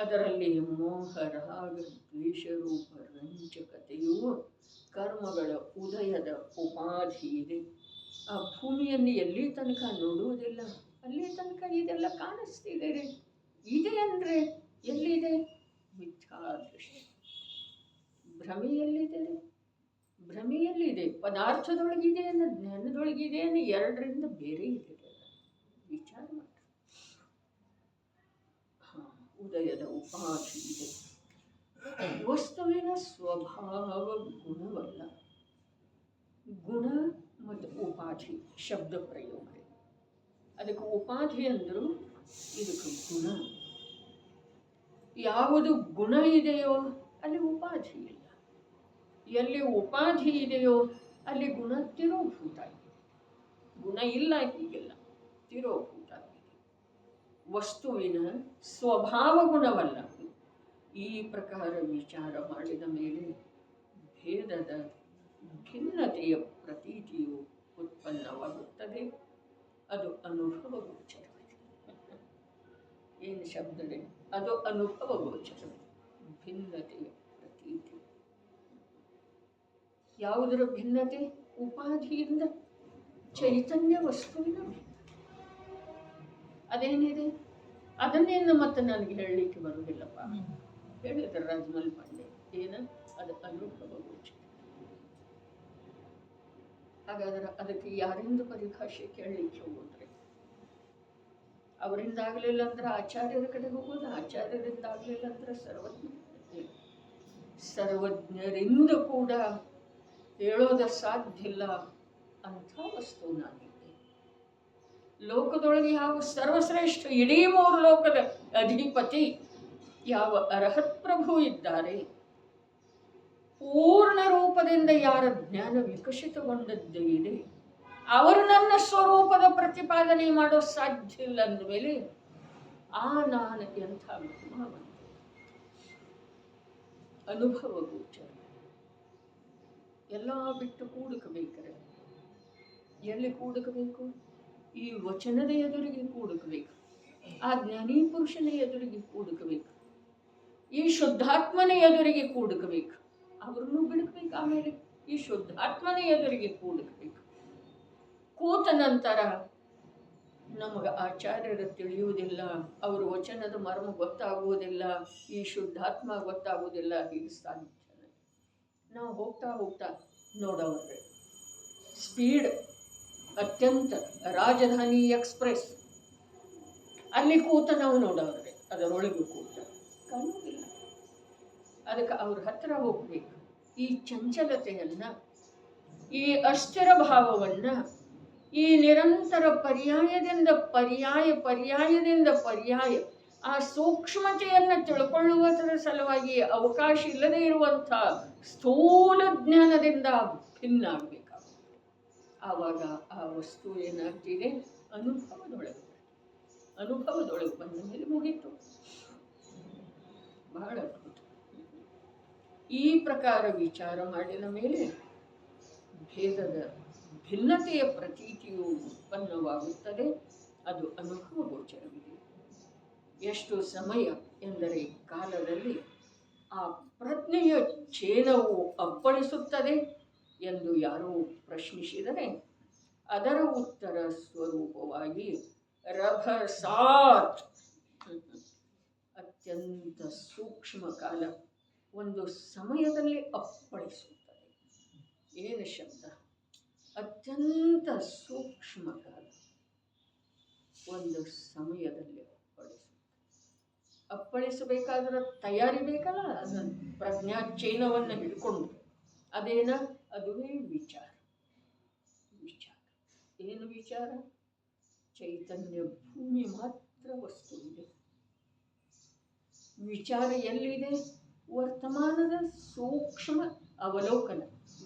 Speaker 1: ಅದರಲ್ಲಿ ಮೋಹ ರಾಗ ದ್ವೇಷ ರೂಪ ರಂಜಕತೆಯು ಕರ್ಮಗಳ ಉದಯದ ಉಪಾಧಿ ಇದೆ. ಆ ಭೂಮಿಯನ್ನು ಎಲ್ಲಿ ತನಕ ನೋಡುವುದಿಲ್ಲ ಅಲ್ಲಿ ತನಕ ಇದೆಲ್ಲ ಕಾಣಿಸ್ತಿದೆ. ಇದೆ ಅಂದರೆ ಎಲ್ಲಿದೆ? ಮಿಥ್ಯಾದೃಷ್ಟಿ. ಭ್ರಮೆಯಲ್ಲಿದೆ, ಭ್ರಮೆಯಲ್ಲಿದೆ. ಪದಾರ್ಥದೊಳಗಿದೆ ಅನ್ನೋ ಜ್ಞಾನದೊಳಗಿದೆ ಅನ್ನೋ ಎರಡರಿಂದ ಬೇರೆ ಇದೆ. ವಿಚಾರ ಮಾಡಿ. ಉದಯದ ಉಪಾಧಿ ಇದೆ. ವಸ್ತುವಿನ ಸ್ವಭಾವ ಗುಣವಲ್ಲ. ಗುಣ ಮತ್ತು ಉಪಾಧಿ ಶಬ್ದ ಪ್ರಯೋಗ. ಅದಕ್ಕೆ ಉಪಾಧಿ ಅಂದರು, ಇದಕ್ಕೆ ಗುಣ. ಯಾವುದು ಗುಣ ಇದೆಯೋ ಅಲ್ಲಿ ಉಪಾಧಿ ಇಲ್ಲ, ಎಲ್ಲಿ ಉಪಾಧಿ ಇದೆಯೋ ಅಲ್ಲಿ ಗುಣ ತಿರೋಭೂತ ಇದೆ. ಗುಣ ಇಲ್ಲ ಹೀಗಿಲ್ಲ, ತಿರೋಭೂತ ಇದೆ. ವಸ್ತುವಿನ ಸ್ವಭಾವ ಗುಣವಲ್ಲ. ಈ ಪ್ರಕಾರ ವಿಚಾರ ಮಾಡಿದ ಮೇಲೆ ಭೇದದ ಭಿನ್ನತೆಯ ಪ್ರತೀತಿಯು ಉತ್ಪನ್ನವಾಗುತ್ತದೆ. ಅದು ಅನುಭವ ಗೋಚರವಿದೆ. ಏನು ಶಬ್ದವೇ? ಅದು ಅನುಭವ ಗೋಚರವಿದೆ. ಭಿನ್ನತೆಯ ಪ್ರತೀತಿ. ಯಾವುದರ ಭಿನ್ನತೆ? ಉಪಾಧಿಯಿಂದ ಚೈತನ್ಯ ವಸ್ತುವಿನ ಭಿನ್ನ. ಅದೇನಿದೆ ಅದನ್ನೇನು ಮತ್ತೆ ನನಗೆ ಹೇಳಲಿಕ್ಕೆ ಬರುವುದಿಲ್ಲಪ್ಪ. ಹೇಳಿದ್ರೆ ರಾಜಮಲ್ ಪಾಂಡೆ ಏನ ಅದು ಅನುಭವ ಗೋಚರ. ಹಾಗಾದ್ರೆ ಅದಕ್ಕೆ ಯಾರಿಂದ ಪರಿಭಾಷೆ ಕೇಳಲಿಕ್ಕೆ ಹೋದ್ರೆ? ಅವರಿಂದ ಆಗಲಿಲ್ಲ ಅಂದ್ರೆ ಆಚಾರ್ಯರ ಕಡೆ ಹೋಗೋದು, ಆಚಾರ್ಯರಿಂದ ಆಗಲಿಲ್ಲ ಅಂದ್ರೆ ಸರ್ವಜ್ಞರಿಂದ ಕೂಡ ಹೇಳೋದ ಸಾಧ್ಯ ಇಲ್ಲ ಅಂಥ ವಸ್ತು ನಾನಿದ್ದೆ. ಲೋಕದೊಳಗೆ ಯಾವ ಸರ್ವಶ್ರೇಷ್ಠ ಇಡೀ 3 ಲೋಕದ ಅಧಿಪತಿ ಯಾವ ಅರ್ಹತ್ ಪ್ರಭು ಇದ್ದಾರೆ, ಪೂರ್ಣ ರೂಪದಿಂದ ಯಾರ ಜ್ಞಾನ ವಿಕಸಿತಗೊಂಡದ್ದೇ ಇದೆ, ಅವರು ನನ್ನ ಸ್ವರೂಪದ ಪ್ರತಿಪಾದನೆ ಮಾಡೋ ಸಾಧ್ಯ ಇಲ್ಲ ಅಂದಮೇಲೆ ಆ ನಾನು ಎಂಥ ಮಹಿಮಾವಂತ. ಅನುಭವ ಗೋಚರ. ಎಲ್ಲ ಬಿಟ್ಟು ಕೂಡಕಬೇಕರೆ ಎಲ್ಲಿ ಕೂಡಕಬೇಕು? ಈ ವಚನದ ಎದುರಿಗೆ ಕೂಡಕಬೇಕು, ಆ ಜ್ಞಾನಿ ಪುರುಷನ ಎದುರಿಗೆ ಕೂಡಕಬೇಕು, ಈ ಶುದ್ಧಾತ್ಮನ ಎದುರಿಗೆ ಕೂಡಕಬೇಕು. ಅವ್ರನ್ನೂ ಬಿಡಕಬೇಕು. ಆಮೇಲೆ ಈ ಶುದ್ಧಾತ್ಮನ ಎದುರಿಗೆ ಕೂಡಕಬೇಕು. ಕೂತ ನಂತರ ನಮಗೆ ಆಚಾರ್ಯರು ತಿಳಿಯುವುದಿಲ್ಲ, ಅವ್ರ ವಚನದ ಮರ್ಮ ಗೊತ್ತಾಗುವುದಿಲ್ಲ, ಈ ಶುದ್ಧಾತ್ಮ ಗೊತ್ತಾಗುವುದಿಲ್ಲ. ಹೀಗೆ ಸಾಧ್ಯ. ನಾವು ಹೋಗ್ತಾ ಹೋಗ್ತಾ ನೋಡೋವ್ರೆ ಸ್ಪೀಡ್ ಅತ್ಯಂತ ರಾಜಧಾನಿ ಎಕ್ಸ್ಪ್ರೆಸ್ ಅಲ್ಲಿ ಕೂತ ನಾವು ನೋಡೋವ್ರೆ, ಅದರೊಳಗೂ ಕೂತ ಕಾಣುವುದಿಲ್ಲ. ಅದಕ್ಕೆ ಅವ್ರ ಹತ್ರ ಹೋಗ್ಬೇಕು. ಈ ಚಂಚಲತೆಯನ್ನ, ಈ ಅಸ್ಥಿರ ಭಾವವನ್ನ, ಈ ನಿರಂತರ ಪರ್ಯಾಯದಿಂದ ಪರ್ಯಾಯ ಆ ಸೂಕ್ಷ್ಮತೆಯನ್ನು ತಿಳ್ಕೊಳ್ಳುವುದರ ಸಲುವಾಗಿ ಅವಕಾಶ ಇಲ್ಲದೆ ಇರುವಂಥ ಸ್ಥೂಲ ಜ್ಞಾನದಿಂದ ಭಿನ್ನ ಆಗಬೇಕಾಗುತ್ತೆ. ಆವಾಗ ಆ ವಸ್ತು ಏನಾಗ್ತಿದೆ? ಅನುಭವದೊಳಗೆ ಬಂದ ಮೇಲೆ ಮುಗೀತು. ಬಹಳ ಅದ್ಭುತ. ಈ ಪ್ರಕಾರ ವಿಚಾರ ಮಾಡಿದ ಮೇಲೆ ಭೇದದ ಭಿನ್ನತೆಯ ಪ್ರತೀತಿಯು ಉತ್ಪನ್ನವಾಗುತ್ತದೆ. ಅದು ಅನುಭವ ಗೋಚರವಿದೆ. ಎಷ್ಟು ಸಮಯ ಎಂದರೆ ಕಾಲದಲ್ಲಿ ಆ ಪ್ರಜ್ಞೆಯ ಛೇದವು ಅಪ್ಪಳಿಸುತ್ತದೆ ಎಂದು ಯಾರೋ ಪ್ರಶ್ನಿಸಿದರೆ ಅದರ ಉತ್ತರ ಸ್ವರೂಪವಾಗಿ ರಭಸಾತ್, ಅತ್ಯಂತ ಸೂಕ್ಷ್ಮ ಕಾಲ, ಒಂದು ಸಮಯದಲ್ಲಿ ಅಪ್ಪಳಿಸುತ್ತದೆ. ಏನು ಶಬ್ದ? ಅತ್ಯಂತ ಸೂಕ್ಷ್ಮ ಕಾಲ ಒಂದು ಸಮಯದಲ್ಲಿ ಅಪ್ಪಳಿಸಬೇಕಾದ್ರೆ ತಯಾರಿ ಬೇಕಲ್ಲ. ಅದನ್ನು ಪ್ರಜ್ಞಾಚೈನವನ್ನು ಹಿಡ್ಕೊಂಡು ಅದೇನ? ಅದುವೇ ವಿಚಾರ. ಏನು ವಿಚಾರ? ಚೈತನ್ಯ ಭೂಮಿ ಮಾತ್ರ ವಸ್ತು ಇದೆ. ವಿಚಾರ ಎಲ್ಲಿದೆ? ವರ್ತಮಾನದ ಸೂಕ್ಷ್ಮ ಅವಲೋಕನ.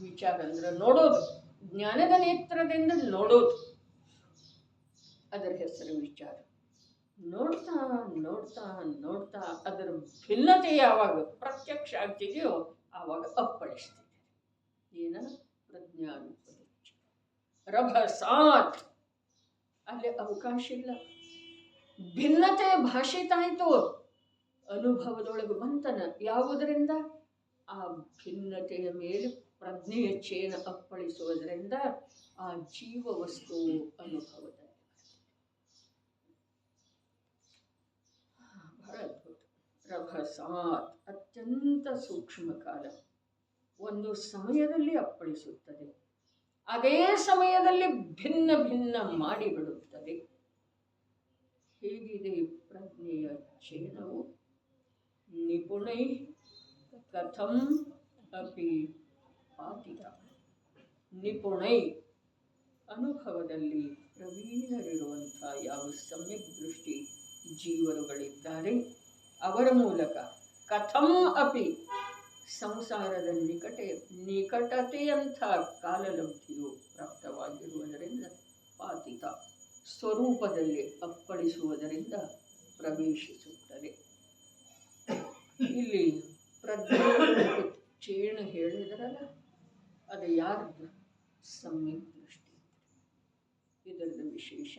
Speaker 1: ವಿಚಾರ ಅಂದ್ರೆ ನೋಡೋದು, ಜ್ಞಾನದ ನೇತ್ರದಿಂದ ನೋಡೋದು. ಅದರ ಹೆಸರು ವಿಚಾರ. ನೋಡ್ತಾ ನೋಡ್ತಾ ನೋಡ್ತಾ ಅದರ ಭಿನ್ನತೆ ಯಾವಾಗ ಪ್ರತ್ಯಕ್ಷ ಆಗ್ತಿದೆಯೋ ಆವಾಗ ಅಪ್ಪಳಿಸ್ತಿದೆ. ಏನ? ಪ್ರಜ್ಞಾರೂಪದ ರಭಸಾತ್. ಅಲ್ಲಿ ಅವಕಾಶ ಇಲ್ಲ. ಭಿನ್ನತೆ ಭಾಷಿತಾಯಿತು, ಅನುಭವದೊಳಗೆ ಬಂತನ. ಯಾವುದರಿಂದ? ಆ ಭಿನ್ನತೆಯ ಮೇಲೆ ಪ್ರಜ್ಞೆಯ ಚೇನ ಅಪ್ಪಳಿಸುವುದರಿಂದ ಆ ಜೀವ ವಸ್ತು ಅನುಭವದ ಬಹಳ ಅದ್ಭುತ. ರಭಸಾತ್, ಅತ್ಯಂತ ಸೂಕ್ಷ್ಮ ಕಾಲ, ಒಂದು ಸಮಯದಲ್ಲಿ ಅಪ್ಪಳಿಸುತ್ತದೆ. ಅದೇ ಸಮಯದಲ್ಲಿ ಭಿನ್ನ ಭಿನ್ನ ಮಾಡಿಬಿಡುತ್ತದೆ. ಹೇಗಿದೆ ಪ್ರಜ್ಞೆಯ ಚೇನವು? ನಿಪುಣೈ ಕಥಂ ಅಪಿ ಪಾತಿತ. ನಿಪುಣೈ, ಅನುಭವದಲ್ಲಿ ಪ್ರವೀಣರಿರುವಂಥ ಯಾವ ಸಮ್ಯಕ್ ದೃಷ್ಟಿ ಜೀವರುಗಳಿದ್ದಾರೆ ಅವರ ಮೂಲಕ ಕಥಂ ಅಪಿ ಸಂಸಾರದ ನಿಕಟತೆಯಂಥ ಕಾಲಲಬ್ಧಿಯು ಪ್ರಾಪ್ತವಾಗಿರುವುದರಿಂದ ಪಾತಿತ, ಸ್ವರೂಪದಲ್ಲಿ ಅಪ್ಪಳಿಸುವುದರಿಂದ ಪ್ರವೇಶಿಸುತ್ತದೆ. ಇಲ್ಲಿ ಪ್ರಜ್ಞೆ ಚೇಣ ಹೇಳಿದ್ರಲ್ಲ, ಅದು ಯಾರ್ದು? ಸಮ್ಯಕ್ ದೃಷ್ಟಿ. ಇದರದ ವಿಶೇಷ